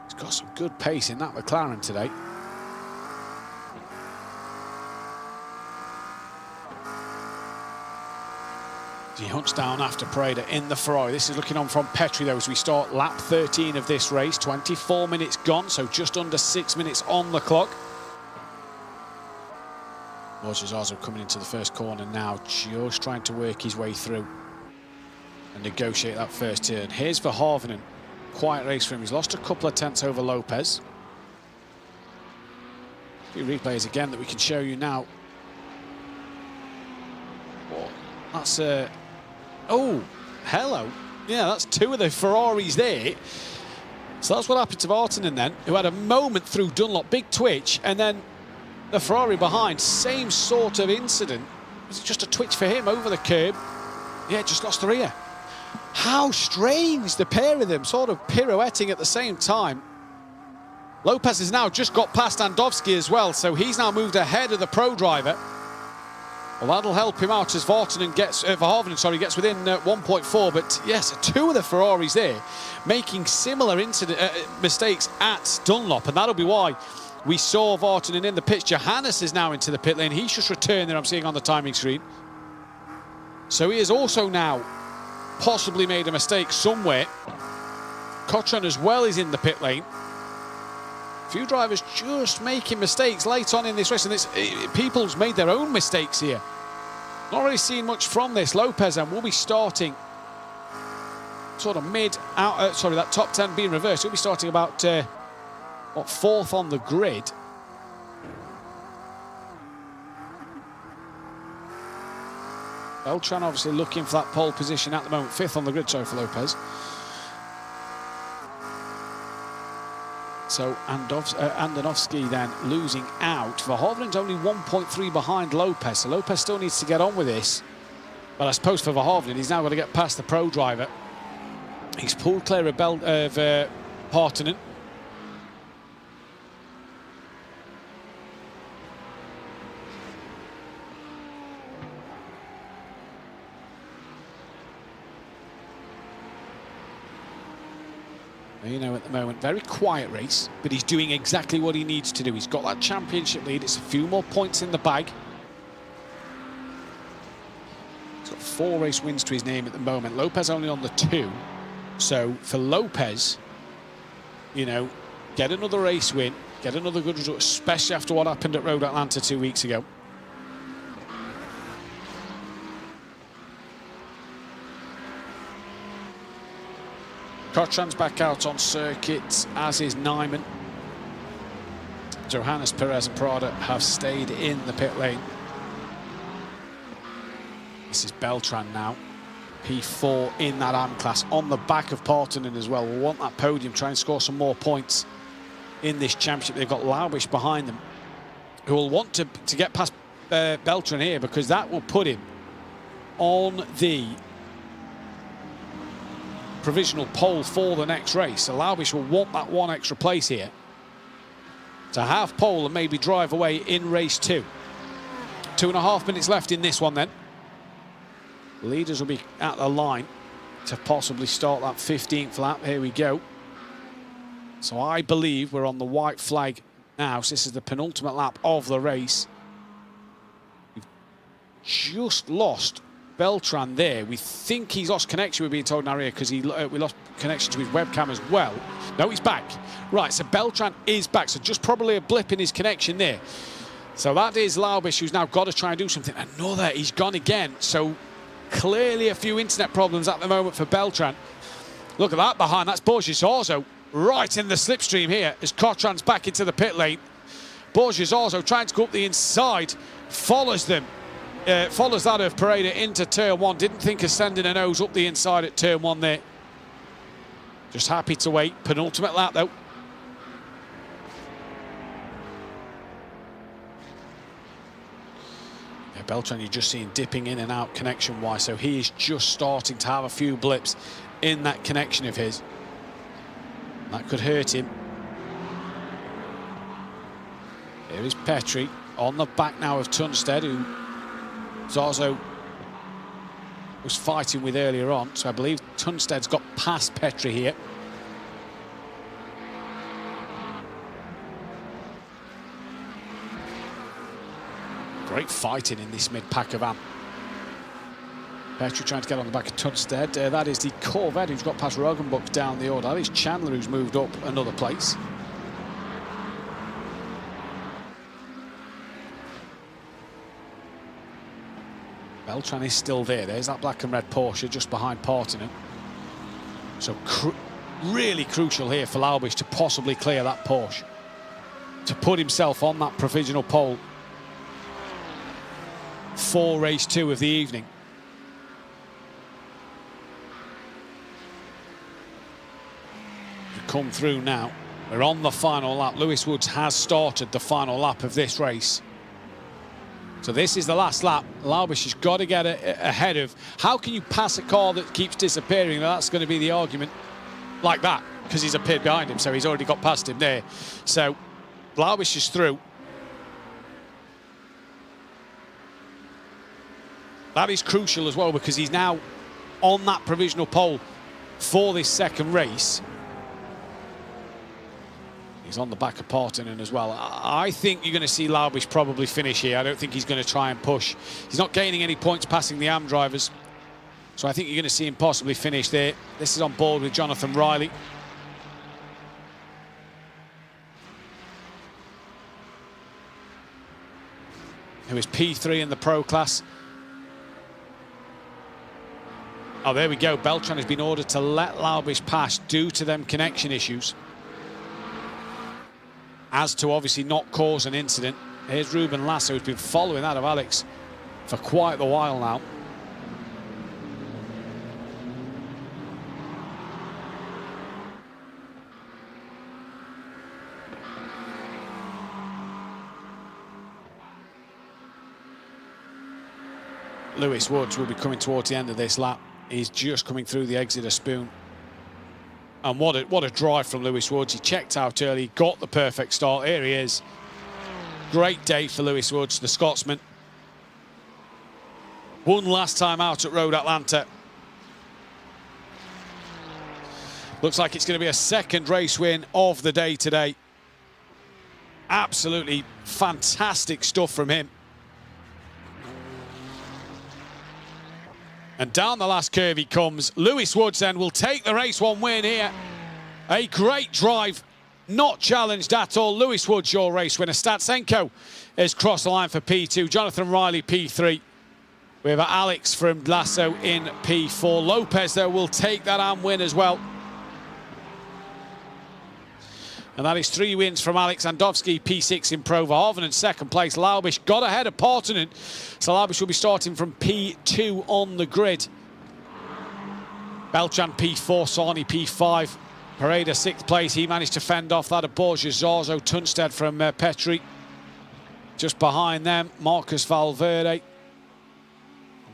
He's got some good pace in that McLaren today. He hunts down after Pareda in the Ferrari. This is looking on from Petri though as we start lap 13 of this race. 24 minutes gone, so just under 6 minutes on the clock. Borges-Orzo coming into the first corner now, just trying to work his way through and negotiate that first turn. Here's Verhoeven. Quiet race for him. He's lost a couple of tenths over Lopez. A few replays again that we can show you now. Oh, that's oh, hello. Yeah, that's 2 of the Ferraris there. So that's what happened to Vartanen then, who had a moment through Dunlop, big twitch, and then the Ferrari behind, same sort of incident. Was it just a twitch for him over the curb? Yeah, just lost the rear. How strange, the pair of them sort of pirouetting at the same time. Lopez has now just got past Andowski as well, so he's now moved ahead of the pro driver. Well, that'll help him out as Verhoeven gets within 1.4. But yes, 2 of the Ferraris there making similar mistakes at Dunlop, and that'll be why we saw Vartanen in the pits. Johannes is now into the pit lane. He's just returned there, I'm seeing on the timing screen. So he has also now possibly made a mistake somewhere. Cotran as well is in the pit lane. A few drivers just making mistakes late on in this race, and people's made their own mistakes here. Not really seeing much from this. Lopez and will be starting sort of that top 10 being reversed. He'll be starting about, 4th on the grid. Beltran obviously looking for that pole position at the moment. 5th on the grid, sorry, for Lopez. So Andonovski then losing out. Verhoeven's only 1.3 behind Lopez, so Lopez still needs to get on with this. But I suppose for Verhoeven, he's now got to get past the pro driver. He's pulled clear of Partanen. You know, at the moment, very quiet race, but he's doing exactly what he needs to do. He's got that championship lead. It's a few more points in the bag. He's got 4 race wins to his name at the moment. Lopez only on the 2. So for Lopez, you know, get another race win, get another good result, especially after what happened at Road Atlanta 2 weeks ago. Cotran's back out on circuit, as is Nyman. Johannes, Perez and Prada have stayed in the pit lane. This is Beltran now. P4 in that AM class, on the back of Partanen as well. We'll want that podium, try and score some more points in this championship. They've got Laubish behind them, who will want to get past Beltran here, because that will put him on the provisional pole for the next race. So Laubish will want that 1 extra place here to have pole and maybe drive away in race 2. 2.5 minutes left in this one then. Leaders will be at the line to possibly start that 15th lap. Here we go. So I believe we're on the white flag now. So this is the penultimate lap of the race. We've just lost Beltran there. We think he's lost connection, we're being told in our ear, because we lost connection to his webcam as well. No, he's back. Right, so Beltran is back. So just probably a blip in his connection there. So that is Laubish, who's now got to try and do something. Another, he's gone again. So clearly a few internet problems at the moment for Beltran. Look at that behind. That's Borges also right in the slipstream here as Cotran's back into the pit lane. Borges also trying to go up the inside, follows them. Follows that of Pareda into turn 1. Didn't think of sending a nose up the inside at turn 1 there. Just happy to wait. Penultimate lap though. Yeah, Beltran, you're just seeing dipping in and out connection-wise, so he is just starting to have a few blips in that connection of his. That could hurt him. Here is Petri on the back now of Tunstead, who Zazo was fighting with earlier on. So I believe Tunstead's got past Petri here. Great fighting in this mid-pack of Petri trying to get on the back of Tunstead. That is the Corvette who's got past Rogenbuck down the order. That is Chandler who's moved up another place. Beltran is still there. There's that black and red Porsche just behind Partonen. So really crucial here for Laubish to possibly clear that Porsche, to put himself on that provisional pole for race 2 of the evening. To come through now. We're on the final lap. Lewis Woods has started the final lap of this race. So this is the last lap. Laubish has got to get ahead of. How can you pass a car that keeps disappearing? That's going to be the argument like that, because he's appeared behind him, so he's already got past him there. So Laubish is through. That is crucial as well, because he's now on that provisional pole for this second race. He's on the back of Partonen as well. I think you're going to see Laubish probably finish here. I don't think he's going to try and push. He's not gaining any points passing the AM drivers. So I think you're going to see him possibly finish there. This is on board with Jonathan Riley. Who is P3 in the pro class. Oh, there we go. Beltran has been ordered to let Laubish pass due to them connection issues, as to obviously not cause an incident. Here's Ruben Lasso, who's been following that of Alex for quite a while now. Lewis Woods will be coming towards the end of this lap. He's just coming through the exit of Spoon. And what a drive from Lewis Woods. He checked out early, got the perfect start. Here he is. Great day for Lewis Woods, the Scotsman. Won last time out at Road Atlanta. Looks like it's going to be a second race win of the day today. Absolutely fantastic stuff from him. And down the last curve he comes. Lewis Woods then will take the race 1 win here. A great drive, not challenged at all. Lewis Woods, your race winner. Statsenko has crossed the line for P2. Jonathan Riley, P3. We have Alex from Lasso in P4. Lopez, though, will take that AM win as well. And that is 3 wins from Alex Andowski, P6 in Pro Verhoeven, and second place. Laubish got ahead of Partonen. So Laubish will be starting from P2 on the grid. Beltran P4, Sarni P5. Pareda 6th place. He managed to fend off that of Borges, Zarzo, Tunstead from Petri. Just behind them, Marcus Valverde.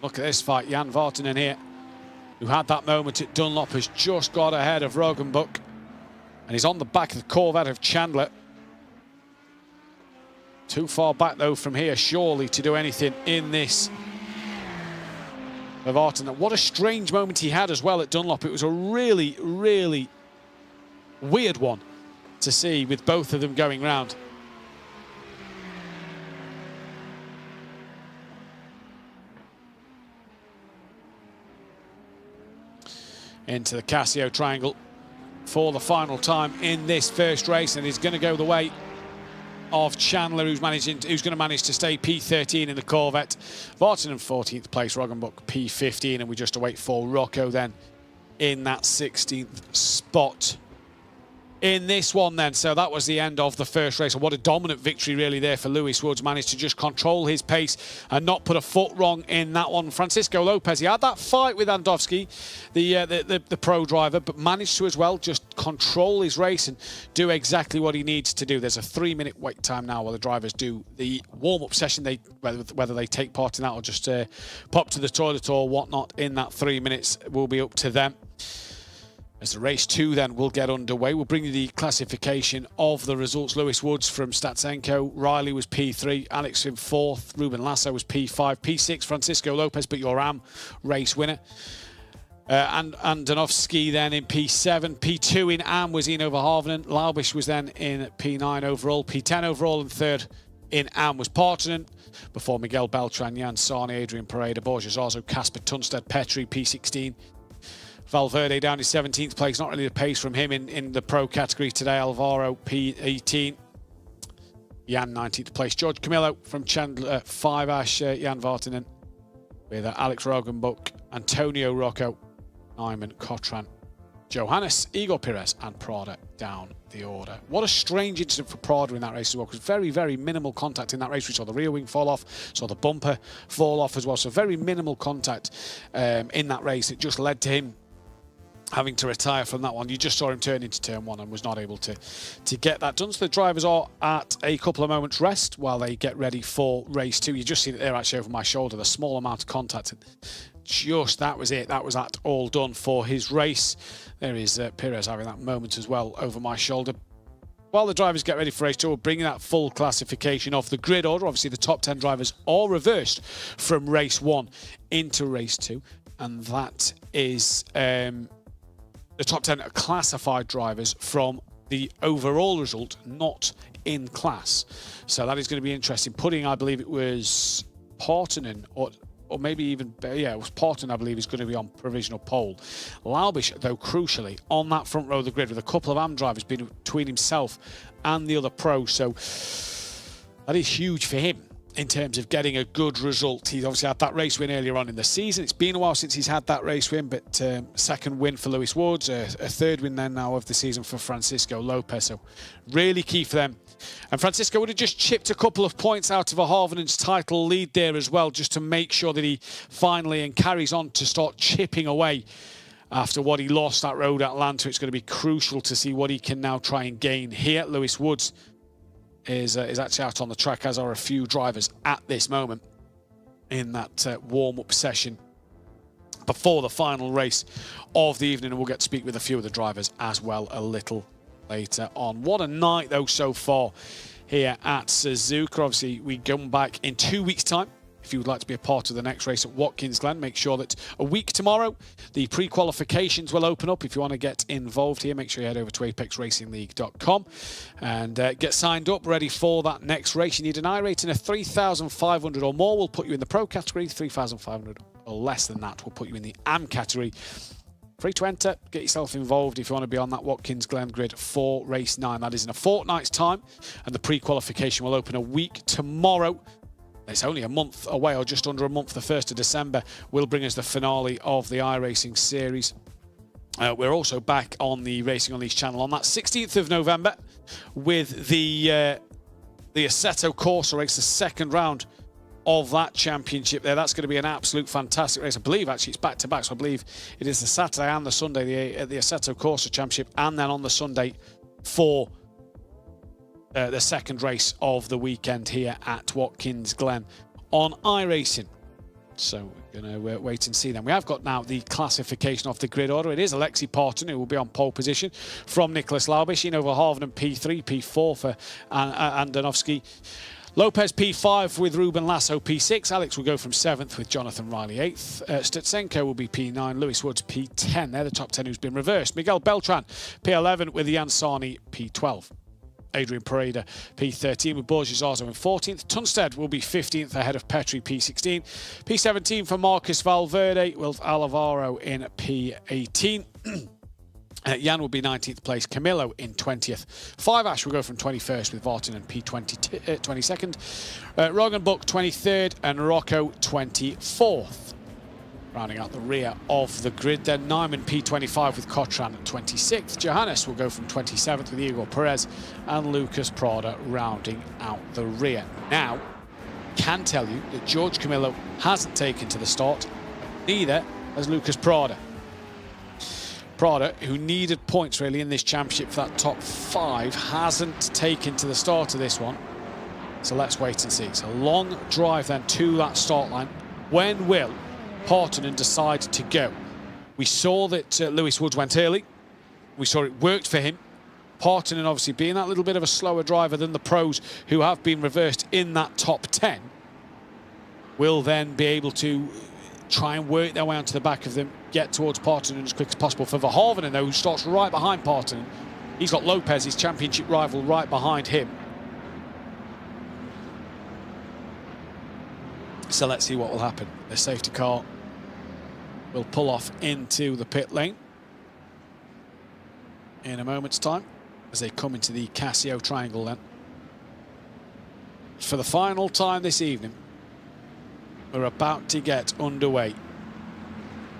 Look at this fight. Jan Vartinen here, who had that moment at Dunlop, has just got ahead of Rogenbuck. And he's on the back of the Corvette of Chandler. Too far back, though, from here, surely, to do anything in this of Arten. What a strange moment he had as well at Dunlop. It was a really, really weird one to see, with both of them going round. into the Casio triangle for the final time in this first race, and he's going to go the way of Chandler, who's going to manage to stay P13 in the Corvette. Vartan in 14th place, Roggenbuck P15, and we just await for Rocco then in that 16th spot in this one then. So that was the end of the first race. And what a dominant victory really there for Lewis Woods. Managed to just control his pace and not put a foot wrong in that one. Francisco Lopez, he had that fight with Andowski, the pro driver, but managed to as well just control his race and do exactly what he needs to do. There's a 3-minute wait time now while the drivers do the warm-up session. Whether they take part in that or just pop to the toilet or whatnot in that 3 minutes will be up to them. As the race 2 then will get underway, we'll bring you the classification of the results. Lewis Woods from Statsenko, Riley was P3, Alex in 4th, Ruben Lasso was P5, P6 Francisco Lopez, but your AM race winner. And Danovsky then in P7, P2 in AM was Eno Verhavenen, Laubish was then in P9 overall, P10 overall, and 3rd in AM was Partonen, before Miguel Beltran, Jan Sarni, Adrian Pereira, Borges Arzo, Casper Tunstead, Petri, P16. Valverde down to 17th place. Not really the pace from him in the pro category today. Alvaro P18. Jan 19th place. George Camillo from Chandler 5 Ash. Jan Vartinen with Alex Rogenbuck, Antonio Rocco, Nyman Cotran, Johannes, Igor Perez and Prada down the order. What a strange incident for Prada in that race as well, because very, very minimal contact in that race. We saw the rear wing fall off, saw the bumper fall off as well. So very minimal contact in that race. It just led to him having to retire from that one. You just saw him turn into turn 1 and was not able to get that done. So the drivers are at a couple of moments rest while they get ready for race 2. You just see that they're actually over my shoulder, the small amount of contact. Just that was it. That was that all done for his race. There is Perez having that moment as well over my shoulder. While the drivers get ready for race 2, we're bringing that full classification off the grid order. Obviously, the top 10 drivers are reversed from race 1 into race 2, and that is the top 10 classified drivers from the overall result, not in class. So that is going to be interesting. Putting, I believe it was Partonen, or maybe even, yeah, it was Parton, I believe, is going to be on provisional pole. Laubish, though, crucially, on that front row of the grid with a couple of AM drivers between himself and the other pro. So that is huge for him in terms of getting a good result. He's obviously had that race win earlier on in the season. It's been a while since he's had that race win, but second win for Lewis Woods, a third win then now of the season for Francisco Lopez. So really key for them. And Francisco would have just chipped a couple of points out of Verhavenen's title lead there as well, just to make sure that he finally and carries on to start chipping away after what he lost at Road Atlanta. It's going to be crucial to see what he can now try and gain here. Lewis Woods is actually out on the track, as are a few drivers at this moment in that warm-up session before the final race of the evening. And we'll get to speak with a few of the drivers as well a little later on. What a night, though, so far here at Suzuka. Obviously, we come back in 2 weeks' time. If you would like to be a part of the next race at Watkins Glen, make sure that a week tomorrow, the pre-qualifications will open up. If you want to get involved here, make sure you head over to apexracingleague.com and get signed up, ready for that next race. You need an iRating of 3,500 or more. We'll put you in the pro category. 3,500 or less than that will put you in the AM category. Free to enter, get yourself involved if you want to be on that Watkins Glen grid for race 9. That is in a fortnight's time, and the pre-qualification will open a week tomorrow. It's only a month away, or just under a month. The 1st of December will bring us the finale of the iRacing series. We're also back on the Racing Unleashed channel on that 16th of November with the Assetto Corsa race, the second round of that championship there. That's going to be an absolute fantastic race. I believe actually it's back-to-back, so I believe it is the Saturday and the Sunday, the Assetto Corsa Championship, and then on the Sunday for the second race of the weekend here at Watkins Glen on iRacing. So we're going to wait and see then. We have got now the classification off the grid order. It is Alexei Parton who will be on pole position from Nicholas Laubish. Eno Verhavenen P3, P4 for Andonovsky. Lopez P5 with Ruben Lasso P6. Alex will go from 7th with Jonathan Riley 8th. Stutsenko will be P9. Lewis Woods P10. They're the top 10 who's been reversed. Miguel Beltran P11 with Jan Sarni P12. Adrian Pereira P13 with Borges Arzo in 14th. Tunstead will be 15th ahead of Petri P16. P17 for Marcus Valverde with Alvaro in P18. Jan will be 19th place, Camillo in 20th. 5-Ash will go from 21st with Vartan and P 22nd. Rogan Buck 23rd and Rocco 24th. Rounding out the rear of the grid then, Nyman P25 with Cotran at 26th. Johannes will go from 27th with Igor Perez and Lucas Prada rounding out the rear. Now, can tell you that George Camillo hasn't taken to the start, neither has Lucas Prada. Prada, who needed points really in this championship for that top 5, hasn't taken to the start of this one. So let's wait and see. It's a long drive then to that start line. When will Partonen decide to go? We saw that Lewis Woods went early. We saw it worked for him. Partonen obviously being that little bit of a slower driver than the pros who have been reversed in that top 10 will then be able to try and work their way onto the back of them, get towards Partonen as quick as possible. For Verhoeven, though, who starts right behind Partonen, he's got Lopez, his championship rival, right behind him. So let's see what will happen. The safety car will pull off into the pit lane in a moment's time as they come into the Casio triangle then. For the final time this evening, we're about to get underway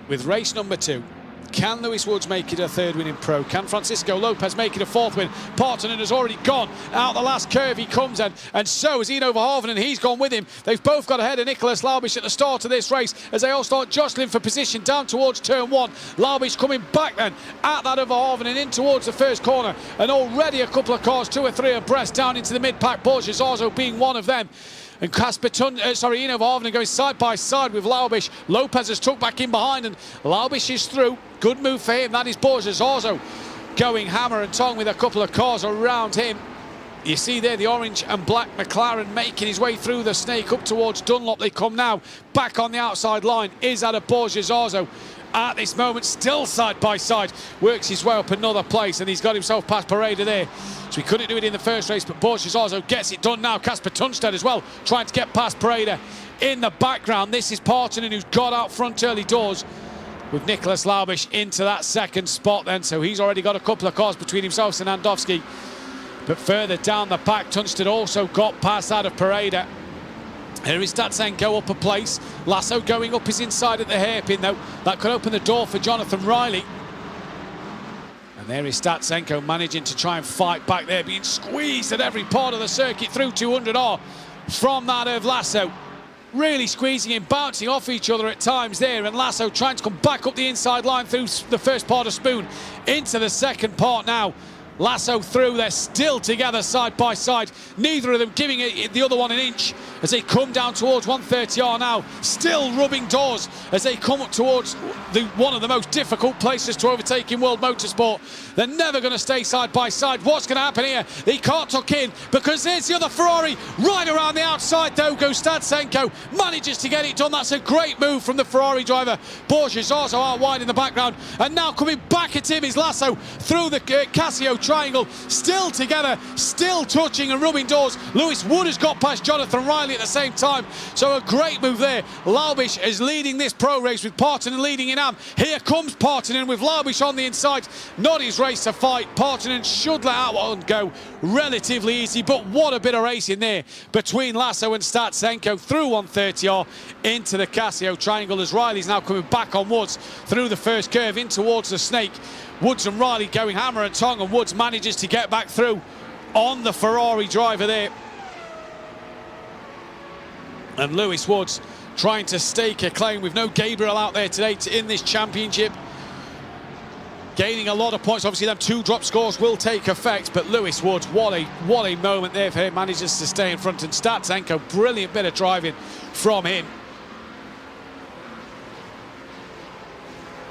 with race number 2. Can Lewis Woods make it a 3rd win in Pro? Can Francisco Lopez make it a 4th win? Partonen has already gone out the last curve. He comes in, and so is Eno Verhoeven, and he's gone with him. They've both got ahead of Nicholas Laubish at the start of this race as they all start jostling for position down towards turn 1. Laubish coming back then at that of Verhoeven and in towards the first corner, and already a couple of cars, 2 or 3 abreast down into the mid-pack, Borges Arzo being one of them. And Eno Verhoeven going side by side with Laubish. Lopez has tucked back in behind, and Laubish is through. Good move for him. That is Borges Arzo going hammer and tongue with a couple of cars around him. You see there the orange and black McLaren making his way through the snake up towards Dunlop. They come now back on the outside line. Is that a Borges Arzo? At this moment, still side by side, works his way up another place, and he's got himself past Pareda there. So he couldn't do it in the first race, but Borges Arzo gets it done now. Casper Tunstead as well, trying to get past Pareda. In the background, this is Partonen, who's got out front early doors with Nicholas Laubish into that 2nd spot then. So he's already got a couple of cars between himself and Andowski. But further down the pack, Tunstead also got past that of Pareda. Here is Statsenko up a place. Lasso going up his inside at the hairpin, though. That could open the door for Jonathan Riley. And there is Statsenko managing to try and fight back there, being squeezed at every part of the circuit through 200R from that of Lasso. Really squeezing him, bouncing off each other at times there, and Lasso trying to come back up the inside line through the first part of Spoon into the 2nd part now. Lasso through, they're still together side by side, neither of them giving the other one an inch as they come down towards 130R now, still rubbing doors as they come up towards one of the most difficult places to overtake in World Motorsport. They're never going to stay side by side. What's going to happen here? He can't tuck in because there's the other Ferrari right around the outside, though goes Statsenko, manages to get it done. That's a great move from the Ferrari driver. Borges Arzo out wide in the background, and now coming back at him is Lasso through the Casio triangle, still together, still touching and rubbing doors. Lewis Wood has got past Jonathan Riley at the same time, so a great move there. Laubish is leading this pro race with Partonen leading in AM. Here comes Partonen with Laubish on the inside. Not his race to fight. Partonen should let that one go relatively easy, but what a bit of racing there between Lasso and Statsenko through 130R into the Casio triangle as Riley's now coming back on Woods through the first curve in towards the snake. Woods and Riley going hammer and tongue, and Woods manages to get back through on the Ferrari driver there. And Lewis Woods trying to stake a claim with no Gabriel out there today in this championship. Gaining a lot of points. Obviously, them 2 drop scores will take effect, but Lewis Woods, what a moment there for him. Manages to stay in front, and Statsenko, brilliant bit of driving from him.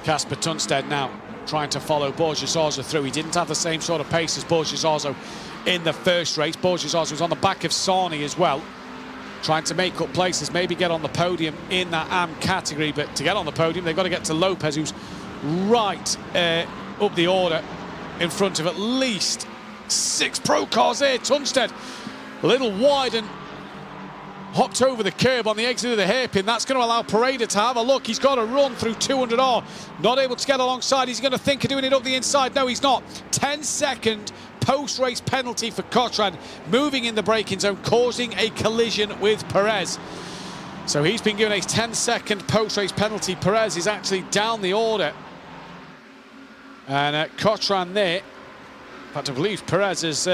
Casper Tunstead now trying to follow Borges Arzo through. He didn't have the same sort of pace as Borges Arzo in the first race. Borges Arzo was on the back of Sarni as well, trying to make up places, maybe get on the podium in that AM category. But to get on the podium, they've got to get to Lopez, who's right up the order in front of at least 6 pro cars there. Tunstead a little wide, and hopped over the curb on the exit of the hairpin. That's going to allow Pareda to have a look. He's got to run through 200R. Not able to get alongside. He's going to think of doing it up the inside. No, he's not. 10-second post-race penalty for Cotran, moving in the braking zone, causing a collision with Perez. So he's been given a 10-second post-race penalty. Perez is actually down the order. And Cotran there, in fact, I believe Perez has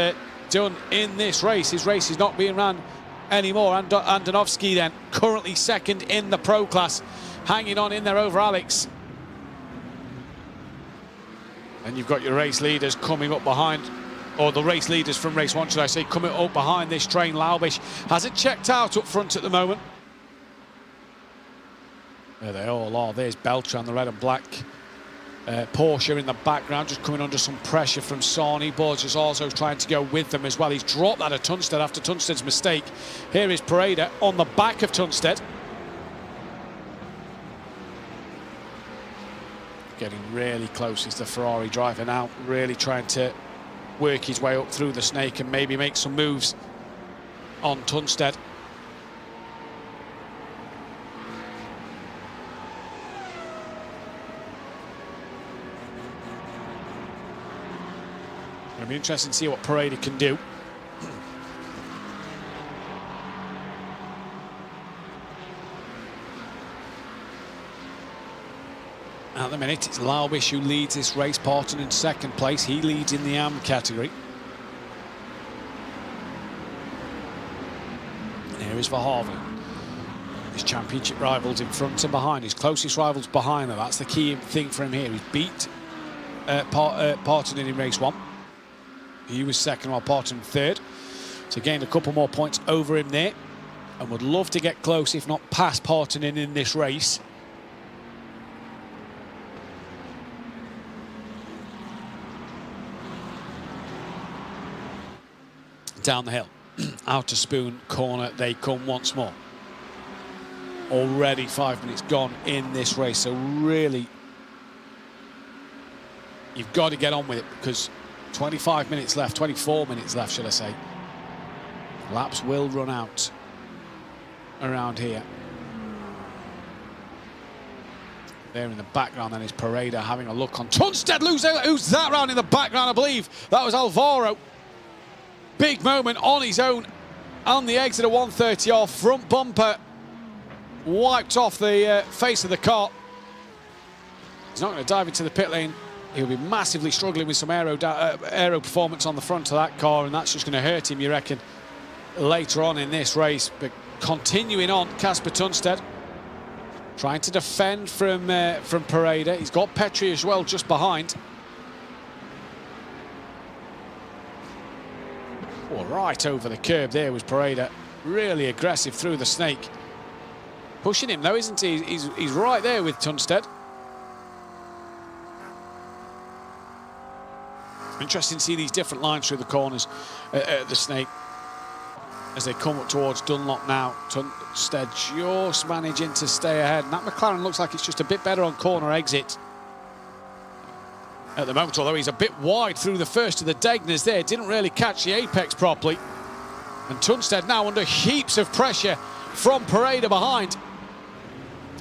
done in this race. His race is not being run anymore. And Andonovski then, currently second in the pro class, hanging on in there over Alex. And you've got your race leaders coming up behind, or the race leaders from race one, should I say, coming up behind this train. Laubish hasn't checked out up front at the moment. There they all are. There's Beltran, the red and black. Porsche in the background, just coming under some pressure from Sarni. Borges also trying to go with them as well. He's dropped that at Tunstead after Tunstead's mistake. Here is Pareda on the back of Tunstead. Getting really close is the Ferrari driver now, really trying to work his way up through the snake and maybe make some moves on Tunstead. It'll be interesting to see what Pareda can do. At the minute, it's Laubish who leads this race. Parton in second place. He leads in the AM category. And here is Verhaven. His championship rivals in front and behind. His closest rivals behind them. That's the key thing for him here. He's beat Parton in race one. He was second while Parton third. So gained a couple more points over him there. And would love to get close, if not past Parton in this race. Down the hill. Out to Spoon corner they come once more. Already 5 minutes gone in this race. So really, you've got to get on with it, because 25 minutes left, 24 minutes left, should I say. Laps will run out around here. There in the background then is Pareda having a look on Tunstead. Who's that round in the background? I believe that was Alvaro. Big moment on his own on the exit of 130R. Front bumper wiped off the face of the car. He's not going to dive into the pit lane. He'll be massively struggling with some aero performance on the front of that car, and that's just going to hurt him, you reckon, later on in this race. But continuing on, Casper Tunstead trying to defend from Pareda. He's got Petri as well just behind. Oh, right over the curb there was Pareda. Really aggressive through the snake. Pushing him though, isn't he? He's right there with Tunstead. Interesting to see these different lines through the corners at the snake as they come up towards Dunlop now. Tunstead just managing to stay ahead. And that McLaren looks like it's just a bit better on corner exit at the moment, although he's a bit wide through the first of the Degners there. Didn't really catch the apex properly. And Tunstead now under heaps of pressure from Pareda behind.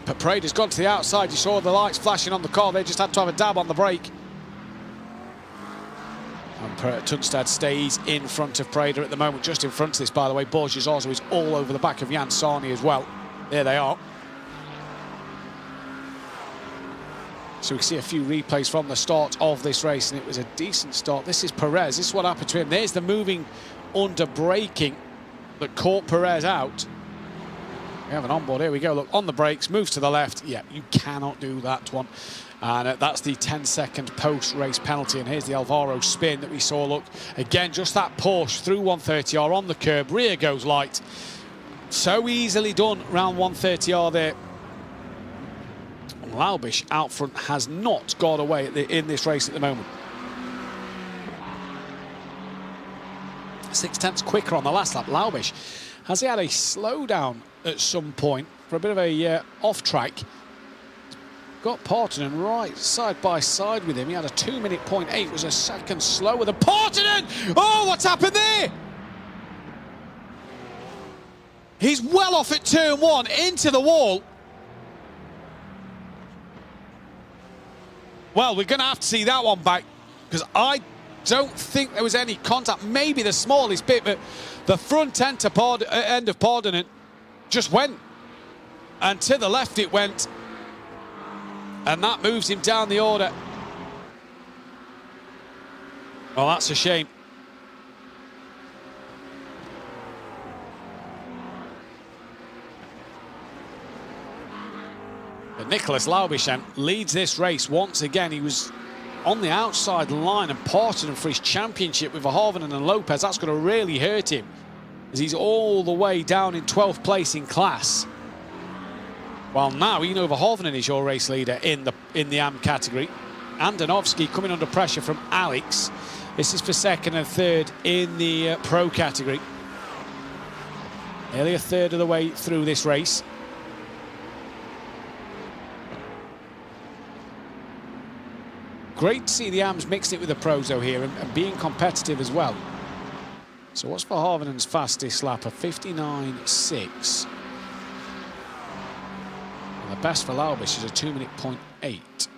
But Pareda's gone to the outside. You saw the lights flashing on the car. They just had to have a dab on the brake. And Tunstead stays in front of Pareda at the moment, just in front of this, by the way. Borges also is all over the back of Jan Sarni as well. There they are. So we can see a few replays from the start of this race, and it was a decent start. This is Perez. This is what happened to him. There's the moving under braking that caught Perez out. We have an onboard. Here we go. Look, on the brakes, moves to the left. Yeah, you cannot do that one. And that's the 10-second post-race penalty. And here's the Alvaro spin that we saw. Look, again, just that Porsche through 130R on the curb. Rear goes light. So easily done round 130R there. Laubish out front has not got away in this race at the moment. 6/10 quicker on the last lap. Laubish, has he had a slowdown at some point for a bit of a off-track? Got Partonen right side by side with him. He had a 2-minute 0.8, was a second slower than Partonen. Oh, what's happened there? He's well off at turn 1, into the wall. Well, we're going to have to see that one back, because I don't think there was any contact. Maybe the smallest bit, but the front end of Pordonant just went. And to the left it went. And that moves him down the order. Well, that's a shame. But Nicholas Laubishan leads this race once again. He was on the outside line and Portland for his championship with Verhoeven and Lopez. That's going to really hurt him, as he's all the way down in 12th place in class. While now Eno Verhoeven is your race leader in the AM category. Andonovsky coming under pressure from Alex. This is for second and third in the pro category. Nearly a third of the way through this race. Great to see the AMs mixing it with the pros though here and being competitive as well. So what's Verhoeven's fastest lap? A 59.6. And the best for Laubis is a 2:08.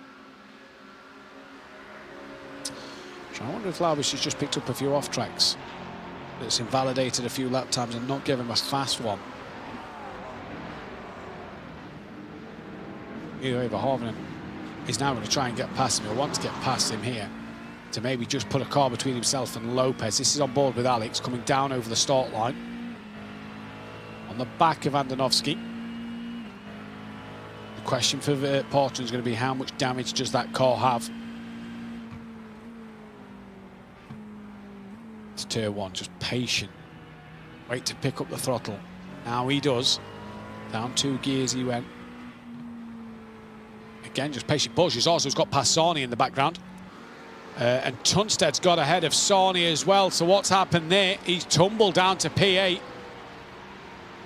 So I wonder if Laubis has just picked up a few off tracks that's invalidated a few lap times and not given him a fast one. Either way, Verhoeven is now going to try and get past him. He'll want to get past him here to maybe just put a car between himself and Lopez. This is on board with Alex coming down over the start line on the back of Andonovsky. The question for Portland is going to be how much damage does that car have? It's turn 1, just patient. Wait to pick up the throttle. Now he does. Down 2 gears he went. Again, just patient. Borges also has got past Sarni in the background. And Tunsted's got ahead of Sarni as well. So what's happened there? He's tumbled down to P8.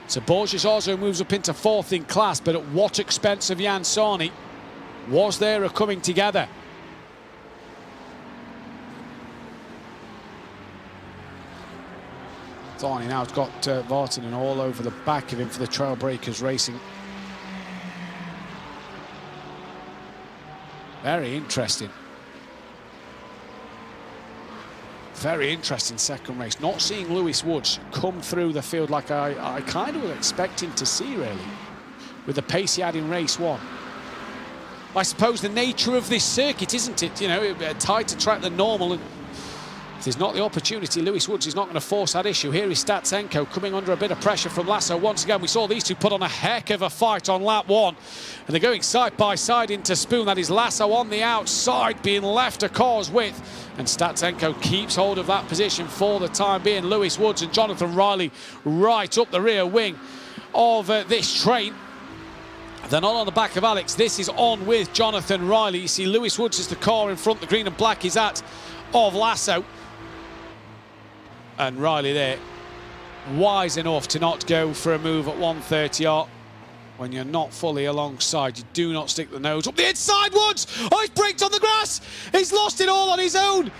So Borges also moves up into 4th in class, but at what expense of Jan Sarni? Was there a coming together? Sarni now has got Vartinen all over the back of him for the Trailbreakers Racing. Very interesting. Very interesting second race. Not seeing Lewis Woods come through the field like I kind of was expecting to see, really, with the pace he had in race 1. I suppose the nature of this circuit, isn't it? You know, tighter track than normal. And if there's not the opportunity, Lewis Woods is not going to force that issue. Here is Statsenko coming under a bit of pressure from Lasso. Once again, we saw these two put on a heck of a fight on lap 1. And they're going side by side into Spoon. That is Lasso on the outside, being left a car's width. And Statsenko keeps hold of that position for the time being. Lewis Woods and Jonathan Riley right up the rear wing of this train. They're not on the back of Alex. This is on with Jonathan Riley. You see Lewis Woods is the car in front. The green and black is that of Lasso. And Riley there, wise enough to not go for a move at 130R. When you're not fully alongside, you do not stick the nose up the inside. Woods! Oh, he's braked on the grass! He's lost it all on his own!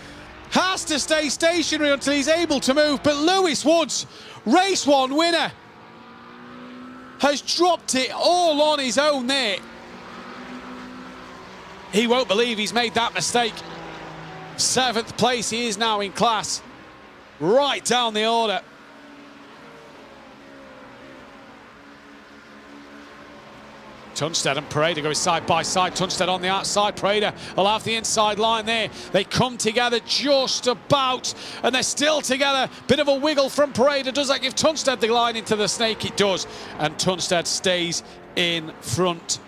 Has to stay stationary until he's able to move. But Lewis Woods, race 1 winner, has dropped it all on his own there. He won't believe he's made that mistake. 7th place he is now in class. Right down the order. Tunstad and Pareda go side by side. Tunstad on the outside. Pareda will have the inside line there. They come together just about, and they're still together. Bit of a wiggle from Pareda. Does that give Tunstad the line into the snake? It does. And Tunstad stays in front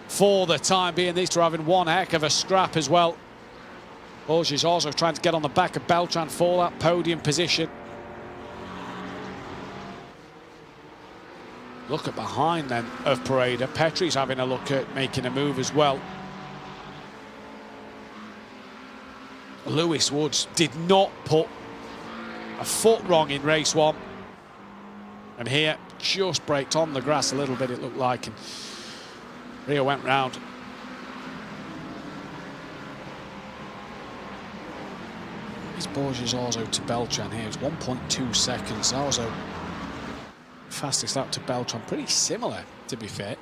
for the time being. These two are having one heck of a scrap as well. Borges also trying to get on the back of Beltran for that podium position. Look at behind then of Pareda. Petri's having a look at making a move as well. Lewis Woods did not put a foot wrong in race 1. And here, just braked on the grass a little bit, it looked like. And Rio went round. It's Borges also to Beltran here. It's 1.2 seconds. Also fastest lap to Beltran. Pretty similar, to be fair.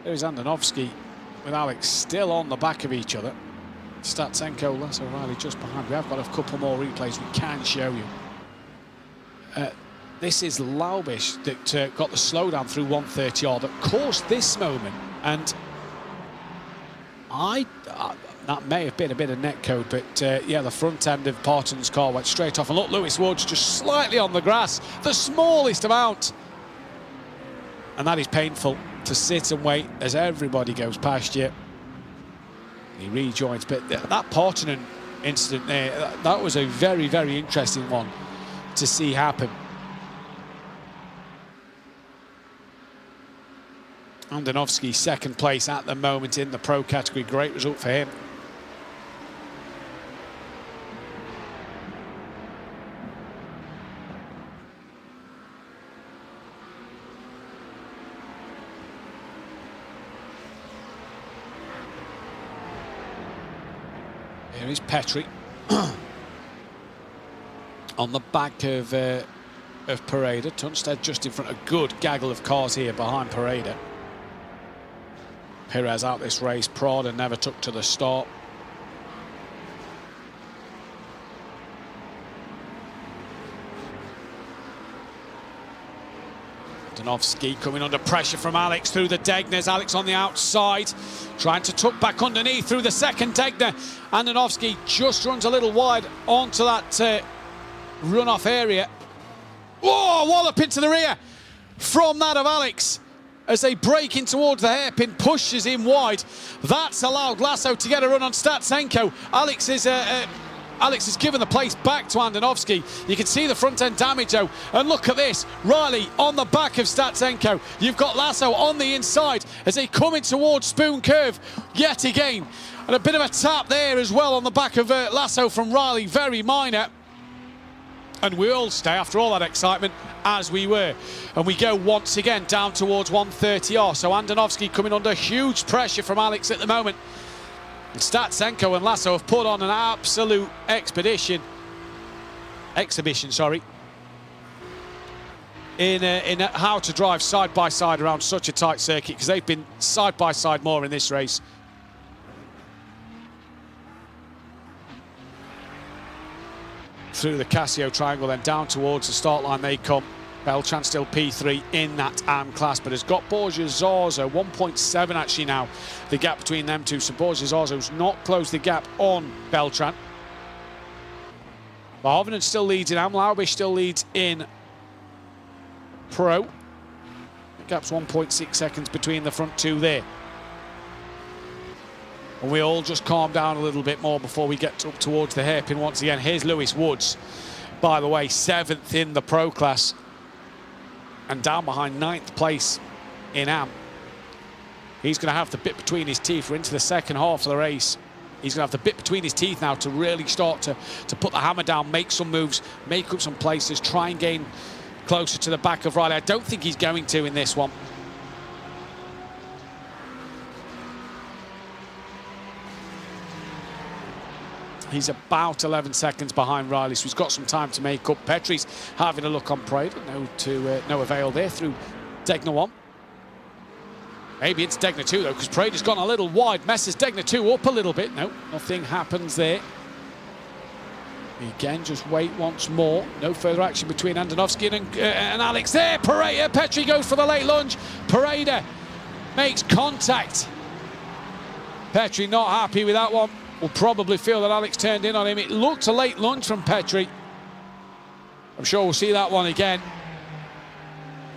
There's Andonovski with Alex still on the back of each other. Statsenko, Lasso Riley just behind. We have got a couple more replays we can show you. This is Laubish that got the slowdown through 130R that caused this moment. And that may have been a bit of netcode, but yeah, the front end of Parton's car went straight off. And look, Lewis Woods just slightly on the grass, the smallest amount. And that is painful to sit and wait as everybody goes past you. He rejoins, but that Parton incident there, that was a very, very interesting one to see happen. Andonovski, second place at the moment in the pro category. Great result for him. Here is Petri on the back of Pareda. Tunstead just in front. A good gaggle of cars here behind Pareda. Perez out this race. Prada never took to the start. Danovsky coming under pressure from Alex through the Degners. Alex on the outside, trying to tuck back underneath through the second Degner. Andonovski just runs a little wide onto that runoff area. Whoa, wallop into the rear from that of Alex. As they break in towards the hairpin, pushes him wide. That's allowed Lasso to get a run on Statsenko. Alex is given the place back to Andonovski. You can see the front end damage though. And look at this, Riley on the back of Statsenko. You've got Lasso on the inside as they come in towards Spoon Curve yet again. And a bit of a tap there as well on the back of Lasso from Riley, very minor. And we all stay after all that excitement as we were. And we go once again down towards 130R. So Andonovski coming under huge pressure from Alex at the moment. And Statsenko and Lasso have put on an absolute exhibition, in how to drive side by side around such a tight circuit, because they've been side by side more in this race. Through the Casio triangle, then down towards the start line they come. Beltran still P3 in that AM class, but has got Borgia Zarzo, 1.7 actually now, the gap between them two. So Borgia Zarzo's not closed the gap on Beltran. Hovenen still leads in AM, Laubish still leads in Pro. The gap's 1.6 seconds between the front two there. And we all just calm down a little bit more before we get up towards the hairpin once again. Here's Lewis Woods, by the way, 7th in the pro class. And down behind 9th place in AM. He's going to have the bit between his teeth. We're into the second half of the race. He's going to have the bit between his teeth now to really start to put the hammer down, make some moves, make up some places, try and gain closer to the back of Riley. I don't think he's going to in this one. He's about 11 seconds behind Riley, so he's got some time to make up. Petri's having a look on Parade, no avail there through Degner 1. Maybe it's Degner 2 though, because Parade has gone a little wide, messes Degner 2 up a little bit. No, nothing happens there. Again, just wait once more. No further action between Andonovski and Alex there. Petri goes for the late lunge. Parade makes contact. Petri not happy with that one. Will probably feel that Alex turned in on him. It looked a late lunge from Petri. I'm sure we'll see that one again.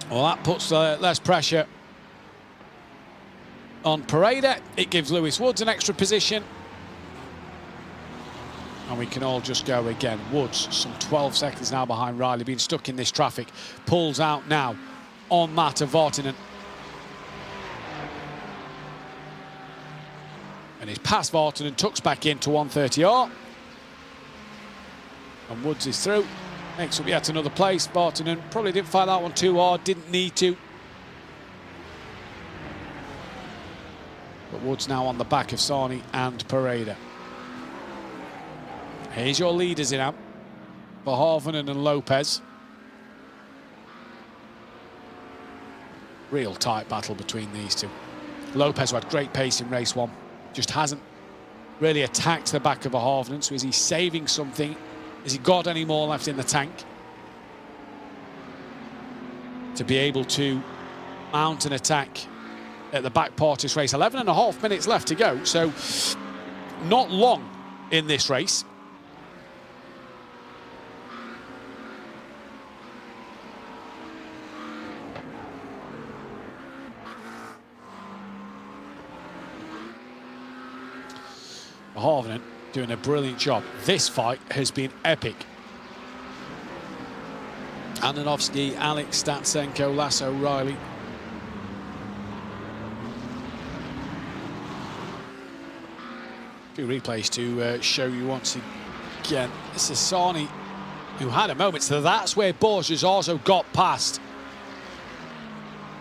Well, that puts less pressure on Pareda. It gives Lewis Woods an extra position. And we can all just go again. Woods, some 12 seconds now behind Riley, being stuck in this traffic. Pulls out now on Matt of Vartinen. And he's past Vartinen, tucks back into 130R. And Woods is through. Makes up yet another place. Vartinen probably didn't fight that one too hard, didn't need to. But Woods now on the back of Sarni and Pareda. Here's your leaders in AM. Verhoeven and Lopez. Real tight battle between these two. Lopez, who had great pace in race 1, just hasn't really attacked the back of Verhoeven. So is he saving something? Has he got any more left in the tank to be able to mount an attack at the back part of this race? 11.5 minutes left to go, so not long in this race. Verhoeven doing a brilliant job. This fight has been epic. Andonovski, Alex, Statsenko, Lasso, Riley. A few replays to show you once again. This is Sarni, who had a moment, so that's where Borges also got past.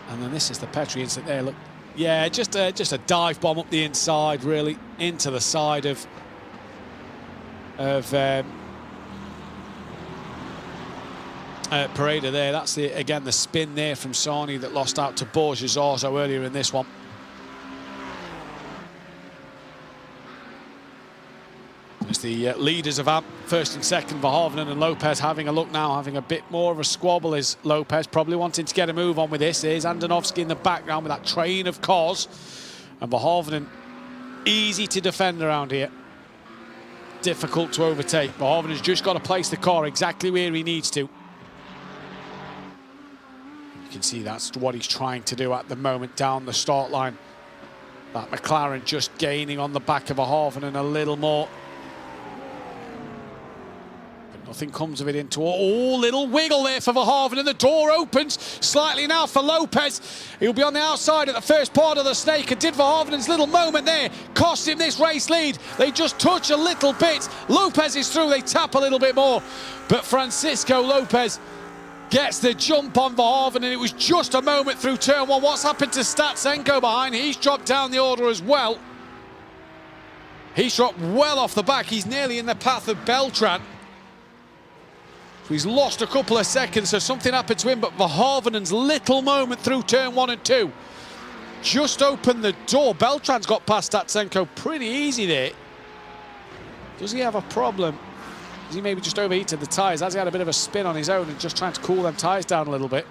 And then this is the Petri incident there. Look, yeah, just a dive bomb up the inside, really, into the side of Pareda there. That's again the spin there from Sarni that lost out to Borges also earlier in this one. As the leaders of AMP, first and second, Verhoeven and Lopez having a look now, having a bit more of a squabble is Lopez, probably wanting to get a move on with this. There's Andonovski in the background with that train of cars. And Verhoeven, easy to defend around here. Difficult to overtake. Verhoeven has just got to place the car exactly where he needs to. You can see that's what he's trying to do at the moment down the start line. That McLaren just gaining on the back of Verhoeven and a little more. Nothing comes of it into a little wiggle there for Verhoeven, and the door opens slightly now for Lopez. He'll be on the outside at the first part of the snake, and did Verhoeven's little moment there cost him this race lead? They just touch a little bit. Lopez is through, they tap a little bit more, but Francisco Lopez gets the jump on Verhoeven, and it was just a moment through turn 1. What's happened to Statsenko behind? He's dropped down the order as well. He's dropped well off the back. He's nearly in the path of Beltran. He's lost a couple of seconds, so something happened to him, but Verhoeven's little moment through turn 1 and 2 just opened the door. Beltran's got past Statsenko pretty easy there. Does he have a problem? Has he maybe just overheated the tyres? Has he had a bit of a spin on his own and just trying to cool them tyres down a little bit?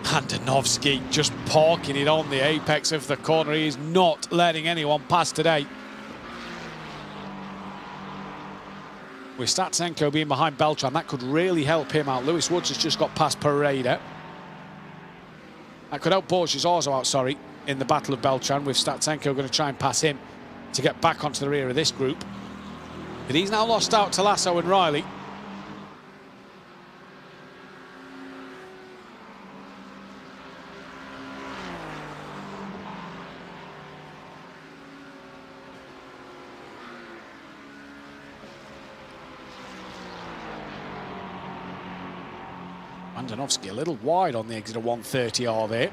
Andonovski just parking it on the apex of the corner. He is not letting anyone pass today. With Statsenko being behind Beltran, that could really help him out. Lewis Woods has just got past Pareda. That could help Borges also out, sorry, in the battle of Beltran, with Statsenko going to try and pass him to get back onto the rear of this group. But he's now lost out to Lasso and Riley. Andonovski a little wide on the exit of 130R there.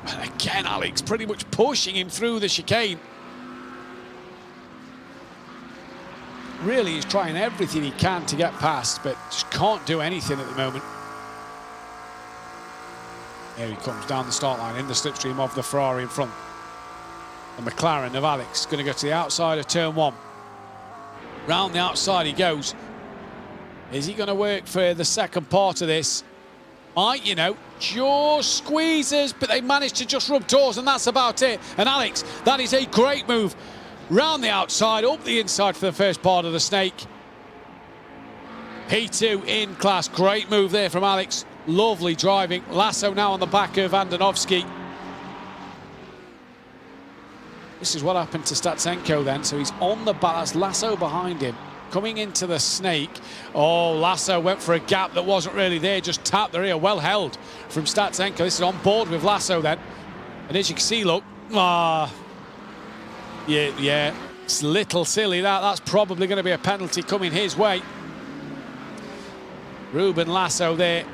And again, Alex pretty much pushing him through the chicane. Really, he's trying everything he can to get past, but just can't do anything at the moment. Here he comes down the start line in the slipstream of the Ferrari in front. The McLaren of Alex going to go to the outside of turn 1. Round the outside he goes. Is he going to work for the second part of this? Might, you know, just squeezes, but they managed to just rub doors, and that's about it. And Alex, that is a great move. Round the outside, up the inside for the first part of the snake. P2 in class. Great move there from Alex. Lovely driving. Lasso now on the back of Andonovski. This is what happened to Statsenko then. So he's on the back. That's Lasso behind him. Coming into the snake. Oh, Lasso went for a gap that wasn't really there. Just tapped the rear. Well held from Statsenko. This is on board with Lasso then. And as you can see, look. Yeah. It's a little silly that. That's probably going to be a penalty coming his way. Ruben Lasso there.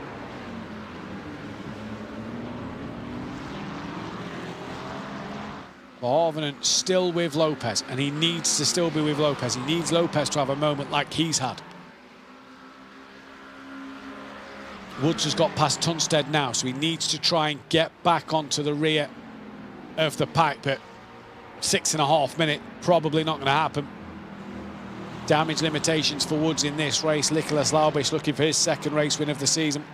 Verhoeven still with Lopez, and he needs to still be with Lopez. He needs Lopez to have a moment like he's had. Woods has got past Tunstead now, so he needs to try and get back onto the rear of the pack, but 6.5 minutes, probably not going to happen. Damage limitations for Woods in this race. Nicholas Laubisch looking for his second race win of the season.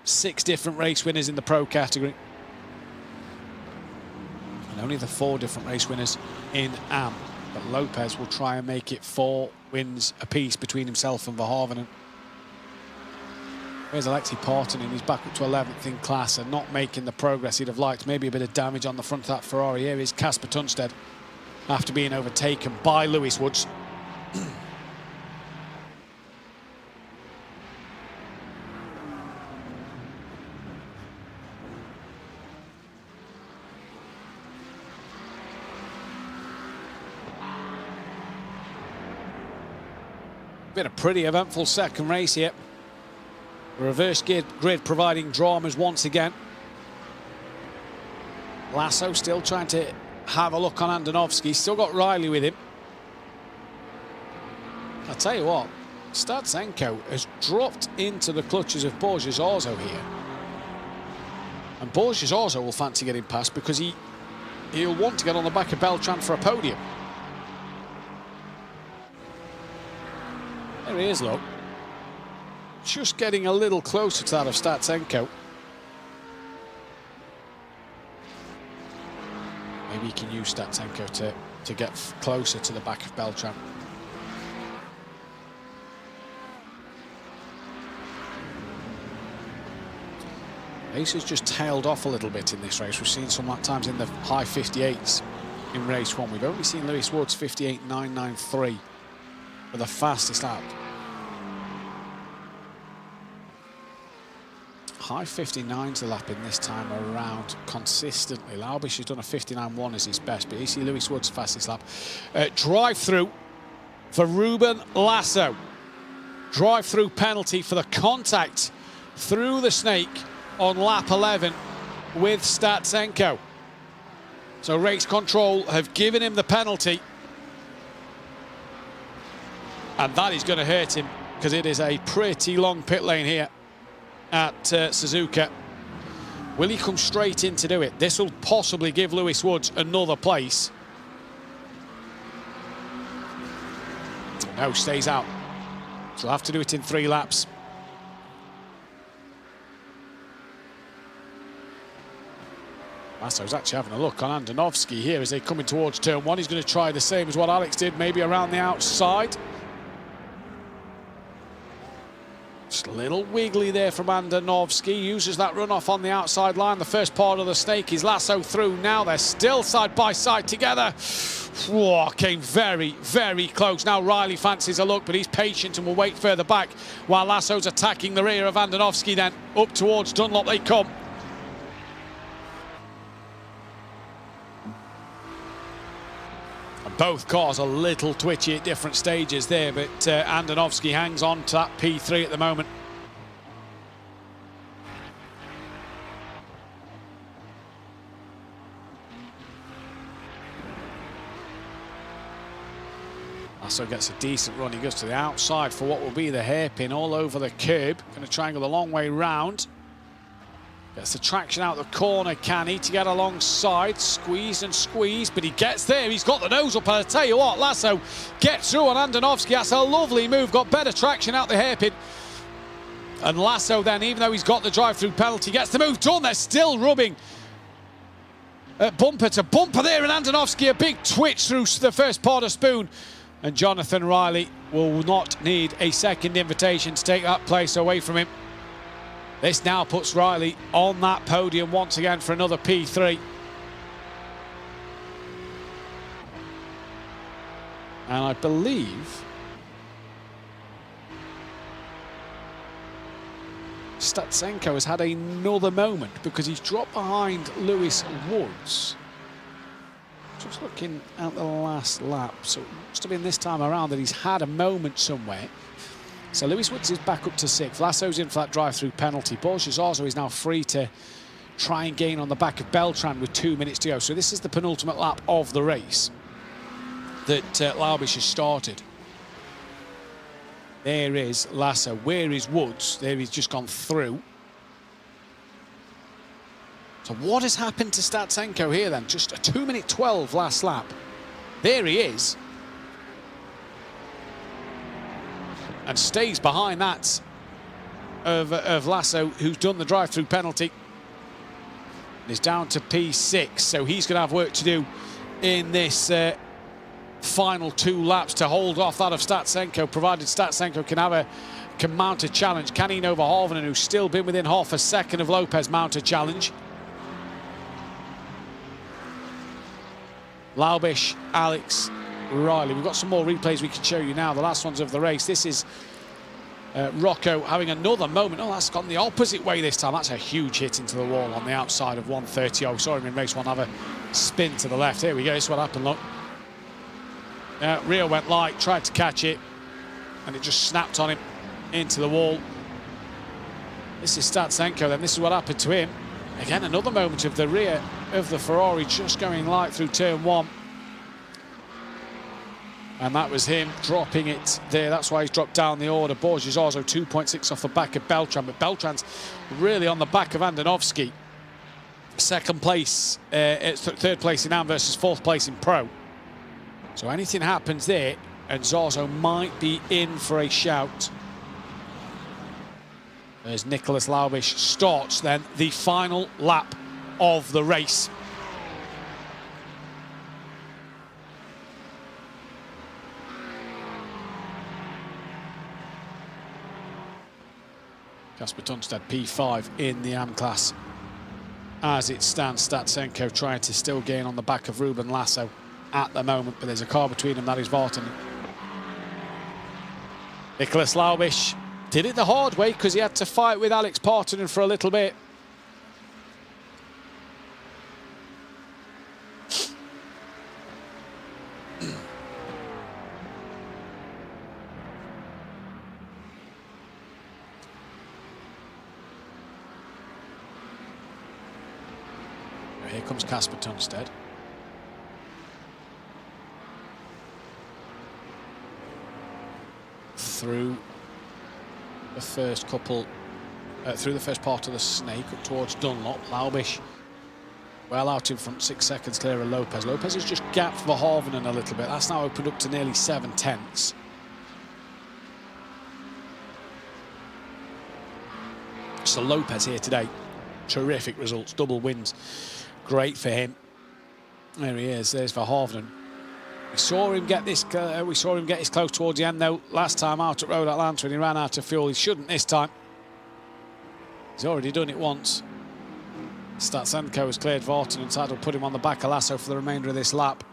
6 different race winners in the pro category. And only the 4 different race winners in AM. But Lopez will try and make it 4 wins apiece between himself and Verhoeven. There's Alexi Parton, and he's back up to 11th in class and not making the progress he'd have liked. Maybe a bit of damage on the front of that Ferrari. Here is Casper Tunstead after being overtaken by Lewis Woods. Been a pretty eventful second race here. The reverse grid providing dramas once again. Lasso still trying to have a look on Andonovski. Still got Riley with him. I'll tell you what, Statsenko has dropped into the clutches of Borges Orzo here. And Borges Orzo will fancy getting past because he'll want to get on the back of Beltran for a podium. There he is, look. Just getting a little closer to that of Statsenko. Maybe he can use Statsenko to get closer to the back of Beltran. Ace has just tailed off a little bit in this race. We've seen some times in the high 58s in race 1. We've only seen Lewis Woods 58.993 for the fastest lap. High 59s the lap in this time around consistently. Laubisch has done a 59.1 as his best, but you see Lewis Woods' fastest lap. Drive-through for Ruben Lasso. Drive-through penalty for the contact through the snake on lap 11 with Statsenko. So race control have given him the penalty. And that is going to hurt him because it is a pretty long pit lane here at Suzuka. Will he come straight in to do it? This will possibly give Lewis Woods another place. No, stays out. So he'll have to do it in 3 laps. Lasso's actually having a look on Andonovski here as they're coming towards turn 1. He's going to try the same as what Alex did, maybe around the outside. Just a little wiggly there from Andonovski. Uses that runoff on the outside line. The first part of the snake is Lasso through. Now they're still side by side together. Whoa, came very, very close. Now Riley fancies a look, but he's patient and will wait further back while Lasso's attacking the rear of Andonovski. Then up towards Dunlop they come. Both cars a little twitchy at different stages there, but Andonovski hangs on to that P3 at the moment. Lasso gets a decent run. He goes to the outside for what will be the hairpin all over the curb. Going to try and go the long way round. Gets the traction out the corner, can he, to get alongside. Squeeze and squeeze, but he gets there. He's got the nose up, and I tell you what, Lasso gets through on Andonovski. That's a lovely move. Got better traction out the hairpin. And Lasso then, even though he's got the drive-through penalty, gets the move done. They're still rubbing bumper to bumper there, and Andonovski a big twitch through the first part of Spoon. And Jonathan Riley will not need a second invitation to take that place away from him. This now puts Riley on that podium once again for another P3. And I believe Statsenko has had another moment because he's dropped behind Lewis Woods. Just looking at the last lap, so it must have been this time around that he's had a moment somewhere. So Lewis Woods is back up to 6th. Lasso's in for that drive-through penalty. Borges Orzo is now free to try and gain on the back of Beltran with 2 minutes to go. So this is the penultimate lap of the race that Laubisch has started. There is Lasso. Where is Woods? There, he's just gone through. So what has happened to Statsenko here then? Just a 2:12 last lap. There he is. And stays behind that of Lasso, who's done the drive-through penalty. Is down to P6, so he's going to have work to do in this final 2 laps to hold off that of Statsenko, provided Statsenko can mount a challenge. Can he over Harvenen, who's still been within half a second of Lopez, mount a challenge? Laubish, Alex, Riley. We've got some more replays we can show you now. The last ones of the race. This is Rocco having another moment. Oh, that's gone the opposite way this time. That's a huge hit into the wall on the outside of 130. Oh, saw him in race 1 have a spin to the left. Here we go. This is what happened, look. Rio went light, tried to catch it, and it just snapped on him into the wall. This is Statsenko then. This is what happened to him. Again, another moment of the rear of the Ferrari just going light through turn 1. And that was him dropping it there. That's why he's dropped down the order. Borges also 2.6 off the back of Beltran, but Beltran's really on the back of Andonovski. Second place, third place in AM versus 4th place in Pro. So anything happens there, and Zarzo might be in for a shout. As Nicholas Laubish starts then the final lap of the race. Kasper Tunstad P5 in the AM class. As it stands, Statsenko trying to still gain on the back of Ruben Lasso at the moment, but there's a car between them, that is Vartan. Nicholas Laubish did it the hard way because he had to fight with Alex Partonen for a little bit. Here comes Kasper Tunstad. Through the first couple, through the first part of the snake up towards Dunlop. Laubish well out in front, 6 seconds clear of Lopez. Lopez has just gapped Verhoeven a little bit. That's now opened up to nearly 7 tenths. So Lopez here today, terrific results, double wins. Great for him. There he is. There's Verhoeven. We saw him get this. We saw him get his close towards the end, though. Last time out at Road Atlanta, when he ran out of fuel, he shouldn't this time. He's already done it once. Statsenko has cleared Vartan, and Sad will put him on the back of Lasso for the remainder of this lap.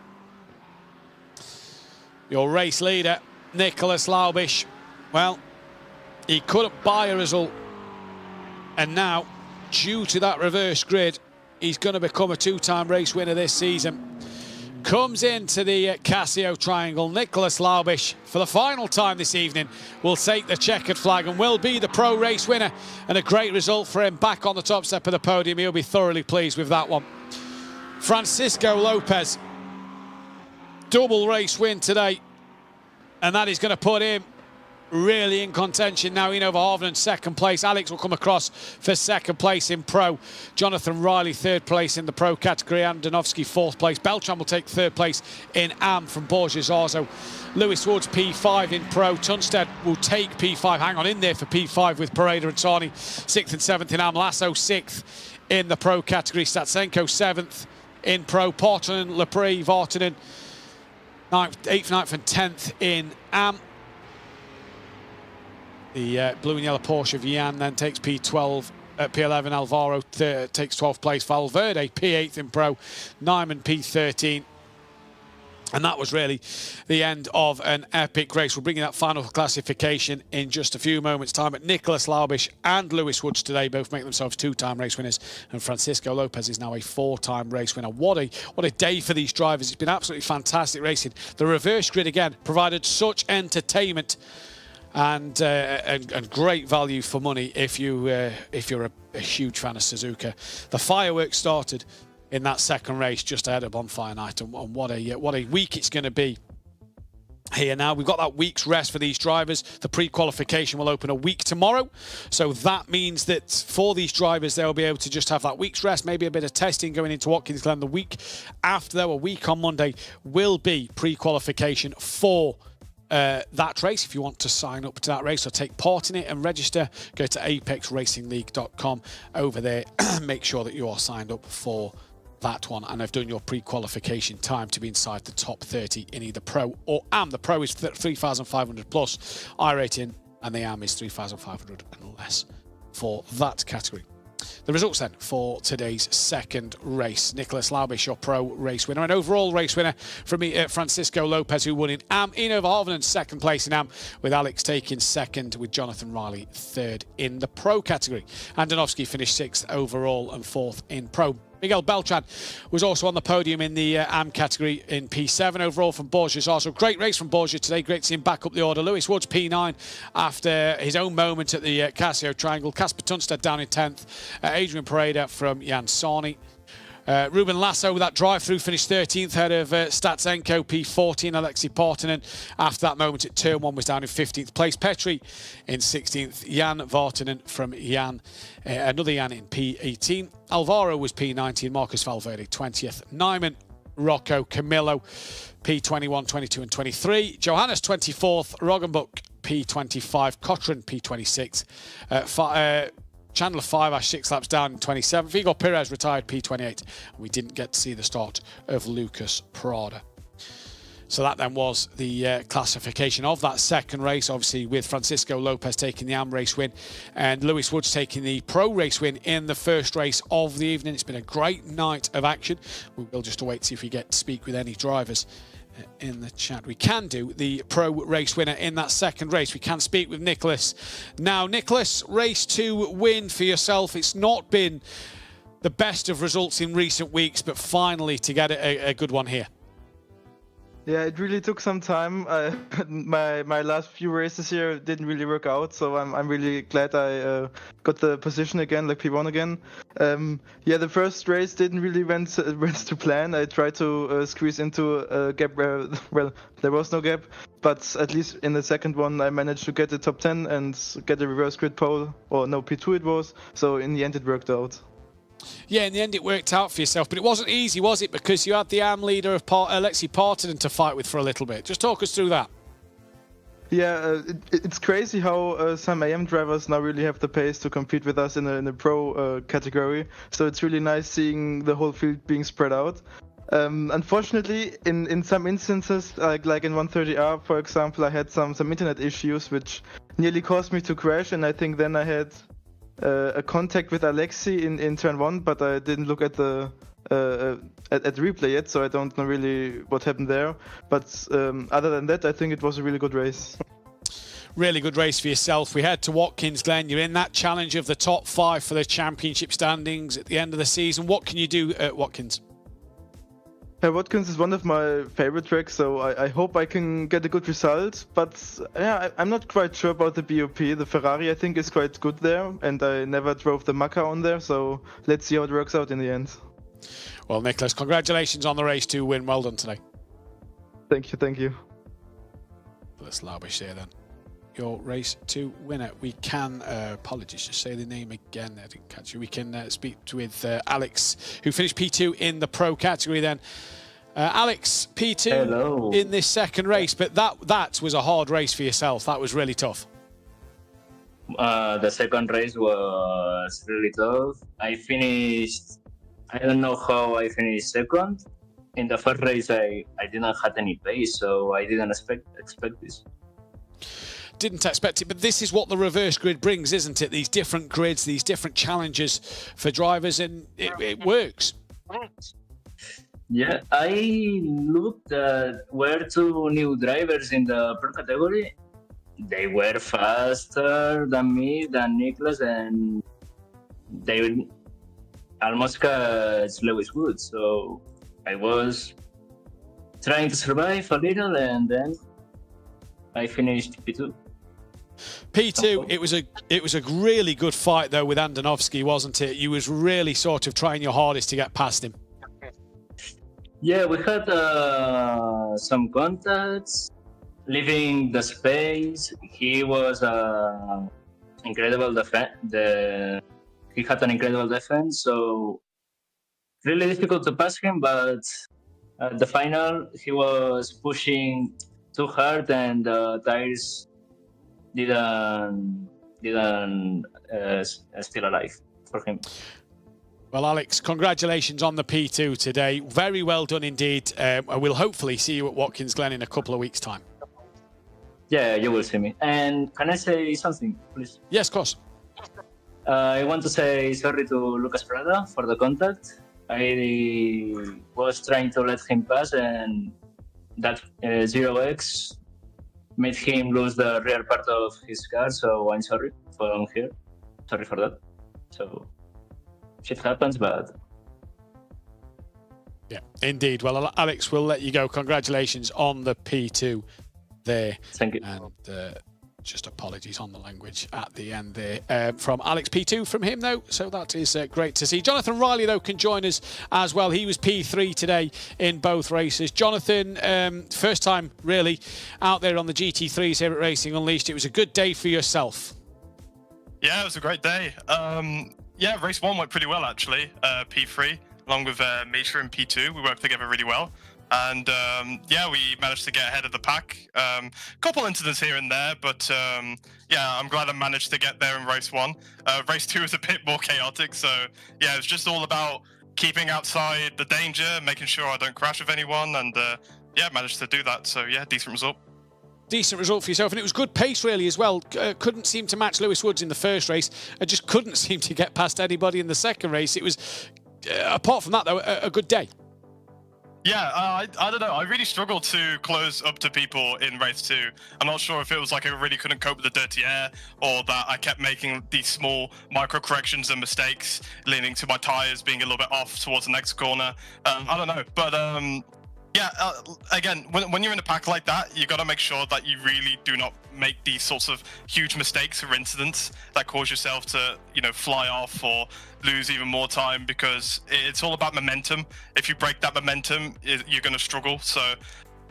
Your race leader, Nicholas Laubish. Well, he couldn't buy a result, and now, due to that reverse grid, he's going to become a 2-time race winner this season. Comes into the Casio triangle. Nicholas Laubish, for the final time this evening, will take the checkered flag and will be the pro race winner. And a great result for him, back on the top step of the podium. He'll be thoroughly pleased with that one. Francisco Lopez, double race win today. And that is going to put him really in contention now. Eno Verhoeven in 2nd place. Alex will come across for 2nd place in Pro. Jonathan Riley 3rd place in the Pro category. Andonovski 4th place. Beltran will take 3rd place in AM from Borges Arzo. Lewis Woods P5 in Pro. Tunstad will take P5. Hang on in there for P5 with Pareda and Sarni 6th and 7th in AM. Lasso 6th in the Pro category. Statsenko 7th in Pro. Partonen, Lepre, Vartanen 8th, 9th and 10th in AM. The blue and yellow Porsche of Jan then takes P12, P11. Alvaro takes 12th place. Valverde P8th in Pro. Nyman P13. And that was really the end of an epic race. We'll bring you that final classification in just a few moments' time. But Nicholas Laubish and Lewis Woods today both make themselves 2-time race winners. And Francisco Lopez is now a 4-time race winner. What a day for these drivers. It's been absolutely fantastic racing. The reverse grid again provided such entertainment and great value for money if you're a huge fan of Suzuka. The fireworks started in that 2nd race just ahead of bonfire night, and what a week it's going to be here now. We've got that week's rest for these drivers. The pre-qualification will open a week tomorrow. So that means that for these drivers, they'll be able to just have that week's rest, maybe a bit of testing going into Watkins Glen. The week after, though, a week on Monday, will be pre-qualification for that race. If you want to sign up to that race or take part in it and register, go to apexracingleague.com over there. Make sure that you are signed up for that one, and I've done your pre-qualification time to be inside the top 30 in either Pro or AM. The Pro is 3,500 plus iRating, and the AM is 3,500 and less for that category. The results then for today's second race. Nicholas Laubish, your Pro race winner, and overall race winner from me, Francisco Lopez, who won in AM. Eno Verhoeven second place in AM, with Alex taking second, with Jonathan Riley third in the Pro category. Andonovski finished sixth overall and fourth in Pro. Miguel Beltran was also on the podium in the AM category in P7 overall from Borges. Also, great race from Borges today. Great to see him back up the order. Lewis Woods, P9, after his own moment at the Casio Triangle. Casper Tunstad down in 10th. Adrian Pereira from Jan Sarni. Ruben Lasso with that drive-through finished 13th, ahead of Statsenko, P14, Alexei Partanen. After that moment at turn 1 was down in 15th place. Petri in 16th. Jan Vartanen from Jan, another Jan in P18. Alvaro was P19, Marcus Valverde 20th. Nyman, Rocco, Camillo, P21, 22 and 23. Johannes 24th, Roggenbuck P25, Cotran P26. Chandler 5, 6 laps down in 27th. Igor Perez retired P28. And we didn't get to see the start of Lucas Prada. So that then was the classification of that second race, obviously with Francisco Lopez taking the AM race win and Lewis Woods taking the Pro race win in the first race of the evening. It's been a great night of action. We will just wait to see if we get to speak with any drivers in the chat. We can do the Pro race winner in that second race. We can speak with Nicholas. Now, Nicholas, race 2 win for yourself. It's not been the best of results in recent weeks, but finally to get a good one here. Yeah, it really took some time. My last few races here didn't really work out, so I'm really glad I got the position again, like P1 again. Yeah, the first race didn't really went to plan. I tried to squeeze into a gap where, well, there was no gap, but at least in the second one I managed to get the top 10 and get a reverse grid pole, or no, P2 it was, so in the end it worked out. Yeah, in the end it worked out for yourself, but it wasn't easy, was it? Because you had the AM leader of Alexei Partanen to fight with for a little bit. Just talk us through that. Yeah, it's crazy how some AM drivers now really have the pace to compete with us in a Pro category. So it's really nice seeing the whole field being spread out. Unfortunately, in some instances, like in 130R, for example, I had some internet issues which nearly caused me to crash, and I think then I had a contact with Alexei in turn 1, but I didn't look at the replay yet, so I don't know really what happened there. But other than that, I think it was a really good race. Really good race for yourself. We head to Watkins Glen. You're in that challenge of the top 5 for the championship standings at the end of the season. What can you do at Watkins? Watkins is one of my favorite tracks, so I hope I can get a good result. But yeah, I'm not quite sure about the BOP. The Ferrari, I think, is quite good there, and I never drove the Macca on there, so let's see how it works out in the end. Well, Nicholas, congratulations on the race 2 win. Well done today. Thank you, thank you. Let's Laubish there then. Your race 2 winner. We can, apologies, just say the name again. I didn't catch you. We can speak with Alex, who finished P2 in the Pro category then. Alex, P2 Hello. In this second race, but that was a hard race for yourself. That was really tough. The second race was really tough. I don't know how I finished second. In the first race, I didn't have any pace, so I didn't expect this. Didn't expect it, but this is what the reverse grid brings, isn't it? These different grids, these different challenges for drivers, and it works. Yeah, I looked at where 2 new drivers in the Pro category. They were faster than me, than Nicholas, and they almost catch Lewis Woods. So I was trying to survive a little, and then I finished P2. P2, it was a really good fight though with Andonovski, wasn't it? You was really sort of trying your hardest to get past him. Yeah, we had some contacts, leaving the space. He was incredible he had an incredible defense, so really difficult to pass him. But at the final, he was pushing too hard, and the tires didn't still alive for him. Well, Alex, congratulations on the P2 today. Very well done indeed. We'll hopefully see you at Watkins Glen in a couple of weeks' time. Yeah, you will see me. And can I say something, please? Yes, of course. I want to say sorry to Lucas Prada for the contact. I was trying to let him pass, and that 0x made him lose the rear part of his car, so I'm sorry from here. Sorry for that. So shit happens, but... Yeah, indeed. Well, Alex, we'll let you go. Congratulations on the P2 there. Thank you. And just apologies on the language at the end there from Alex. P2 from him, though, so that is great to see. Jonathan Riley, though, can join us as well. He was P3 today in both races. Jonathan, first time, really, out there on the GT3s here at Racing Unleashed. It was a good day for yourself. Yeah, it was a great day. Yeah, race 1 went pretty well, actually. P3, along with Misha in P2. We worked together really well. And yeah, we managed to get ahead of the pack. Couple incidents here and there, but yeah, I'm glad I managed to get there in race 1. Race 2 was a bit more chaotic, so yeah, it's just all about keeping outside the danger, making sure I don't crash with anyone, and yeah, managed to do that. So yeah, decent result. Decent result for yourself, and it was good pace really as well. Couldn't seem to match Lewis Woods in the first race, and just couldn't seem to get past anybody in the second race. It was, apart from that though, a good day. Yeah, I don't know. I really struggled to close up to people in race 2. I'm not sure if it was like I really couldn't cope with the dirty air, or that I kept making these small micro corrections and mistakes, leading to my tires being a little bit off towards the next corner. I don't know, but yeah, again, when you're in a pack like that, you got to make sure that you really do not make these sorts of huge mistakes or incidents that cause yourself to, you know, fly off or lose even more time, because it's all about momentum. If you break that momentum, you're going to struggle. So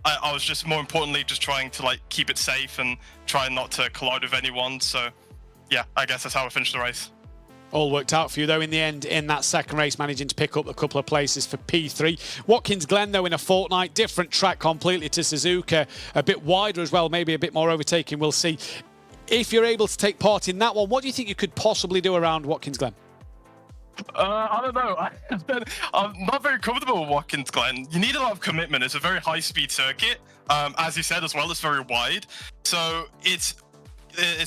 I was just, more importantly, just trying to like keep it safe and try not to collide with anyone. So yeah, I guess that's how I finished the race. All worked out for you, though, in the end, in that second race, managing to pick up a couple of places for P3. Watkins Glen, though, in a fortnight, different track completely to Suzuka, a bit wider as well, maybe a bit more overtaking, we'll see. If you're able to take part in that one, what do you think you could possibly do around Watkins Glen? I don't know. I'm not very comfortable with Watkins Glen. You need a lot of commitment. It's a very high-speed circuit. As you said as well, it's very wide. So it's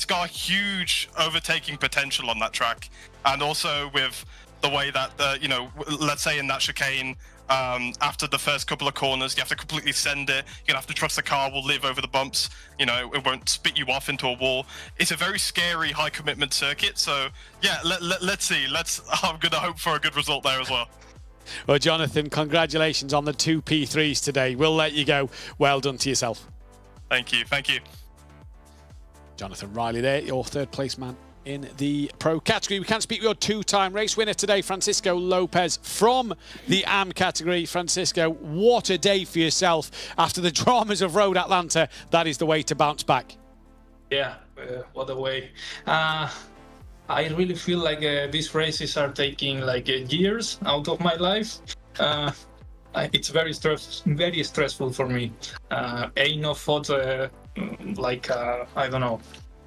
got a huge overtaking potential on that track. And also with the way that, you know, let's say in that chicane, after the first couple of corners, you have to completely send it. You're gonna have to trust the car will live over the bumps. You know, it won't spit you off into a wall. It's a very scary, high commitment circuit. So yeah, let's see. I'm gonna hope for a good result there as well. Well, Jonathan, congratulations on the 2 P3s today. We'll let you go. Well done to yourself. Thank you. Thank you. Jonathan Riley there, your third place man in the pro category. We can speak with your two-time race winner today, Francisco Lopez, from the AM category. Francisco, what a day for yourself. After the dramas of Road Atlanta, that is the way to bounce back. Yeah, what a way. I really feel like these races are taking like years out of my life. It's very stressful for me. Eino fought I don't know.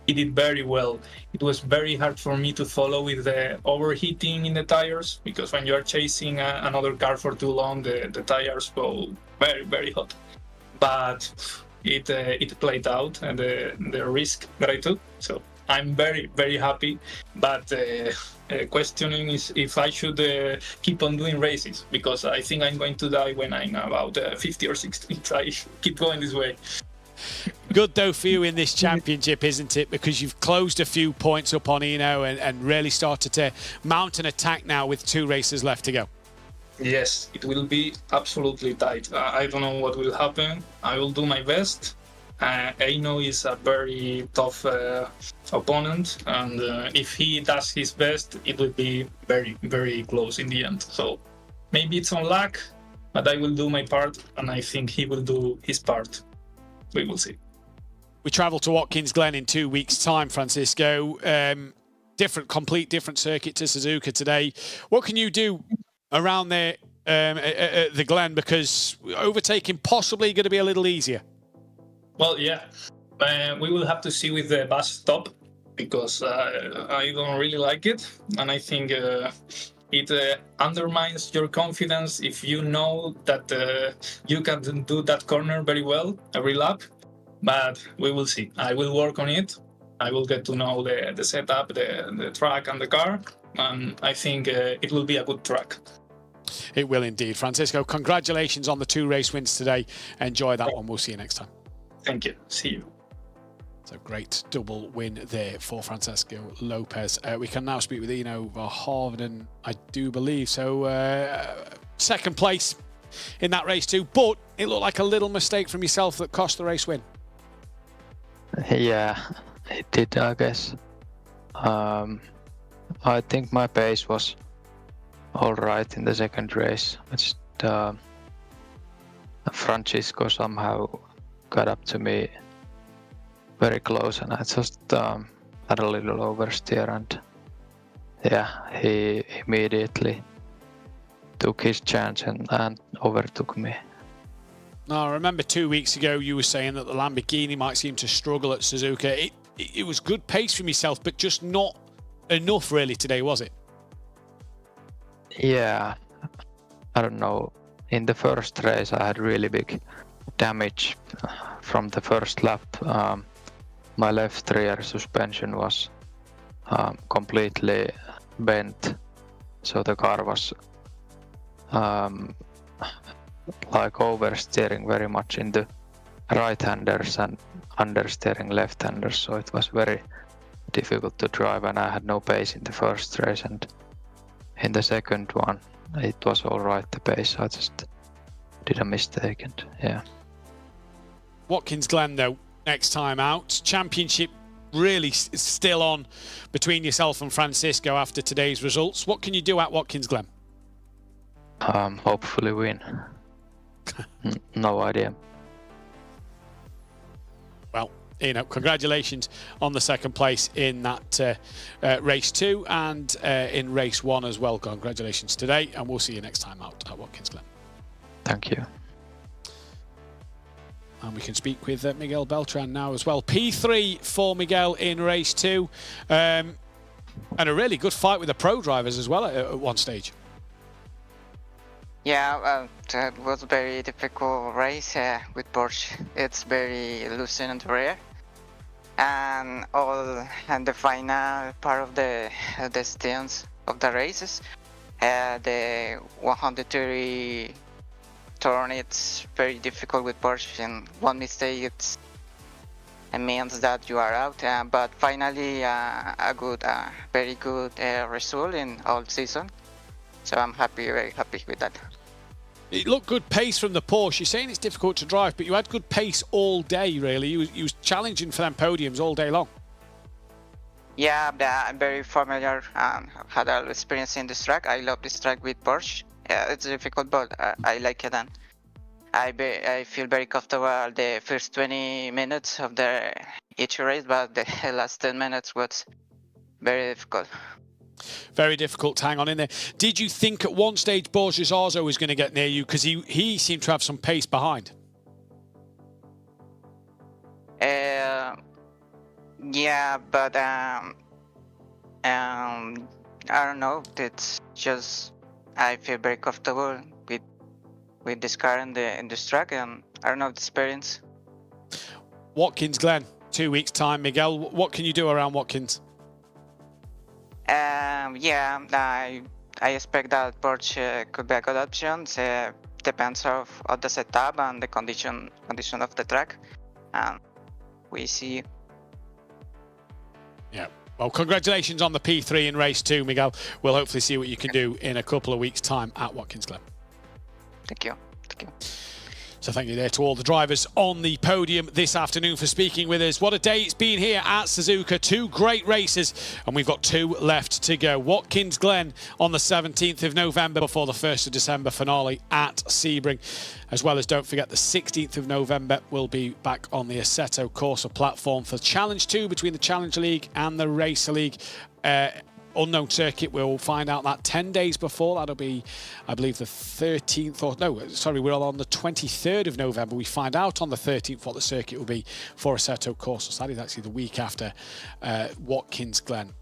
He did very well. It was very hard for me to follow with the overheating in the tires, because when you are chasing another car for too long, the tires go very, very hot. But it played out, and the risk that I took. So I'm very, very happy. But questioning is if I should keep on doing races, because I think I'm going to die when I'm about 50 or 60 if I keep going this way. Good though for you in this championship, isn't it? Because you've closed a few points up on Eno and really started to mount an attack now with 2 races left to go. Yes, it will be absolutely tight. I don't know what will happen. I will do my best. Eno is a very tough opponent, and if he does his best, it will be very, very close in the end. So maybe it's on luck, but I will do my part, and I think he will do his part. We will see. we travel to Watkins Glen in 2 weeks' time, Francisco. Complete different circuit to Suzuka today. What can you do around there at the Glen? Because overtaking possibly going to be a little easier. Well, yeah. We will have to see with the bus stop, because I don't really like it. And I think it undermines your confidence if you know that you can do that corner very well every lap. But we will see. I will work on it. I will get to know the setup, the track and the car. And I think it will be a good track. It will indeed. Francisco, congratulations on the 2 race wins today. Enjoy that one. We'll see you next time. Thank you. See you. So great double win there for Francisco Lopez. We can now speak with Eno Verhoeven, I do believe. So second place in that race too, but it looked like a little mistake from yourself that cost the race win. Yeah, it did, I guess. I think my pace was all right in the second race. It's Francisco somehow got up to me very close, and I just had a little oversteer, and yeah, he immediately took his chance and overtook me. Now, I remember 2 weeks ago you were saying that the Lamborghini might seem to struggle at Suzuka. It was good pace from yourself, but just not enough really today, was it? Yeah, I don't know. In the first race I had really big damage from the first lap. My left rear suspension was completely bent, so the car was like oversteering very much into right-handers and understeering left-handers, so it was very difficult to drive, and I had no pace in the first race, and in the second one it was all right, the pace. I just did a mistake, and yeah. Watkins Glen though, next time out. Championship really still on between yourself and Francisco after today's results. What can you do at Watkins Glen? Hopefully win. No idea. Well, congratulations on the second place in that race 2 and in race 1 as well. Congratulations today, and we'll see you next time out at Watkins Glen. Thank you. And we can speak with Miguel Beltran now as well. P3 for Miguel in race 2. And a really good fight with the pro drivers as well at one stage. Yeah, that was a very difficult race with Porsche. It's very loose in the rear, and the final part of the stints of the races, the 130 turn, it's very difficult with Porsche, and one mistake it means that you are out. But finally, a very good result in all season. So I'm very happy with that. It looked good pace from the Porsche. You're saying it's difficult to drive, but you had good pace all day, really. You was challenging for them podiums all day long. Yeah, I'm very familiar and had a lot of experience in this track. I love this track with Porsche. Yeah, it's difficult, but I like it, and I feel very comfortable the first 20 minutes of each race, but the last 10 minutes was very difficult. Very difficult to hang on in there. Did you think at one stage Borges Arzo was going to get near you? Because he seemed to have some pace behind. Yeah, but I don't know. It's just I feel very comfortable with this car in this track, and I don't know the experience. Watkins Glen, 2 weeks time, Miguel. What can you do around Watkins? Yeah, I expect that Porsche could be a good option. Depends of the setup and the condition of the track, and we see. Yeah. Well, congratulations on the P3 in race 2, Miguel. We'll hopefully see what you can do in a couple of weeks' time at Watkins Glen. Thank you. Thank you. So thank you there to all the drivers on the podium this afternoon for speaking with us. What a day it's been here at Suzuka. 2 great races, and we've got 2 left to go. Watkins Glen on the 17th of November before the 1st of December finale at Sebring. As well as, don't forget, the 16th of November will be back on the Assetto Corsa platform for Challenge 2 between the Challenge League and the Racer League. Unknown circuit, we'll find out that 10 days before. That'll be, I believe, the 13th, or no, sorry, we're on the 23rd of November. We find out on the 13th what the circuit will be for Assetto Corsa. So that is actually the week after Watkins Glen.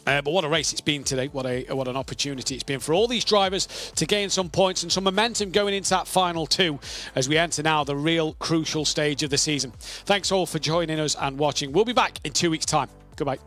But what a race it's been today. What an opportunity it's been for all these drivers to gain some points and some momentum going into that final 2 as we enter now the real crucial stage of the season. Thanks all for joining us and watching. We'll be back in 2 weeks' time. Goodbye.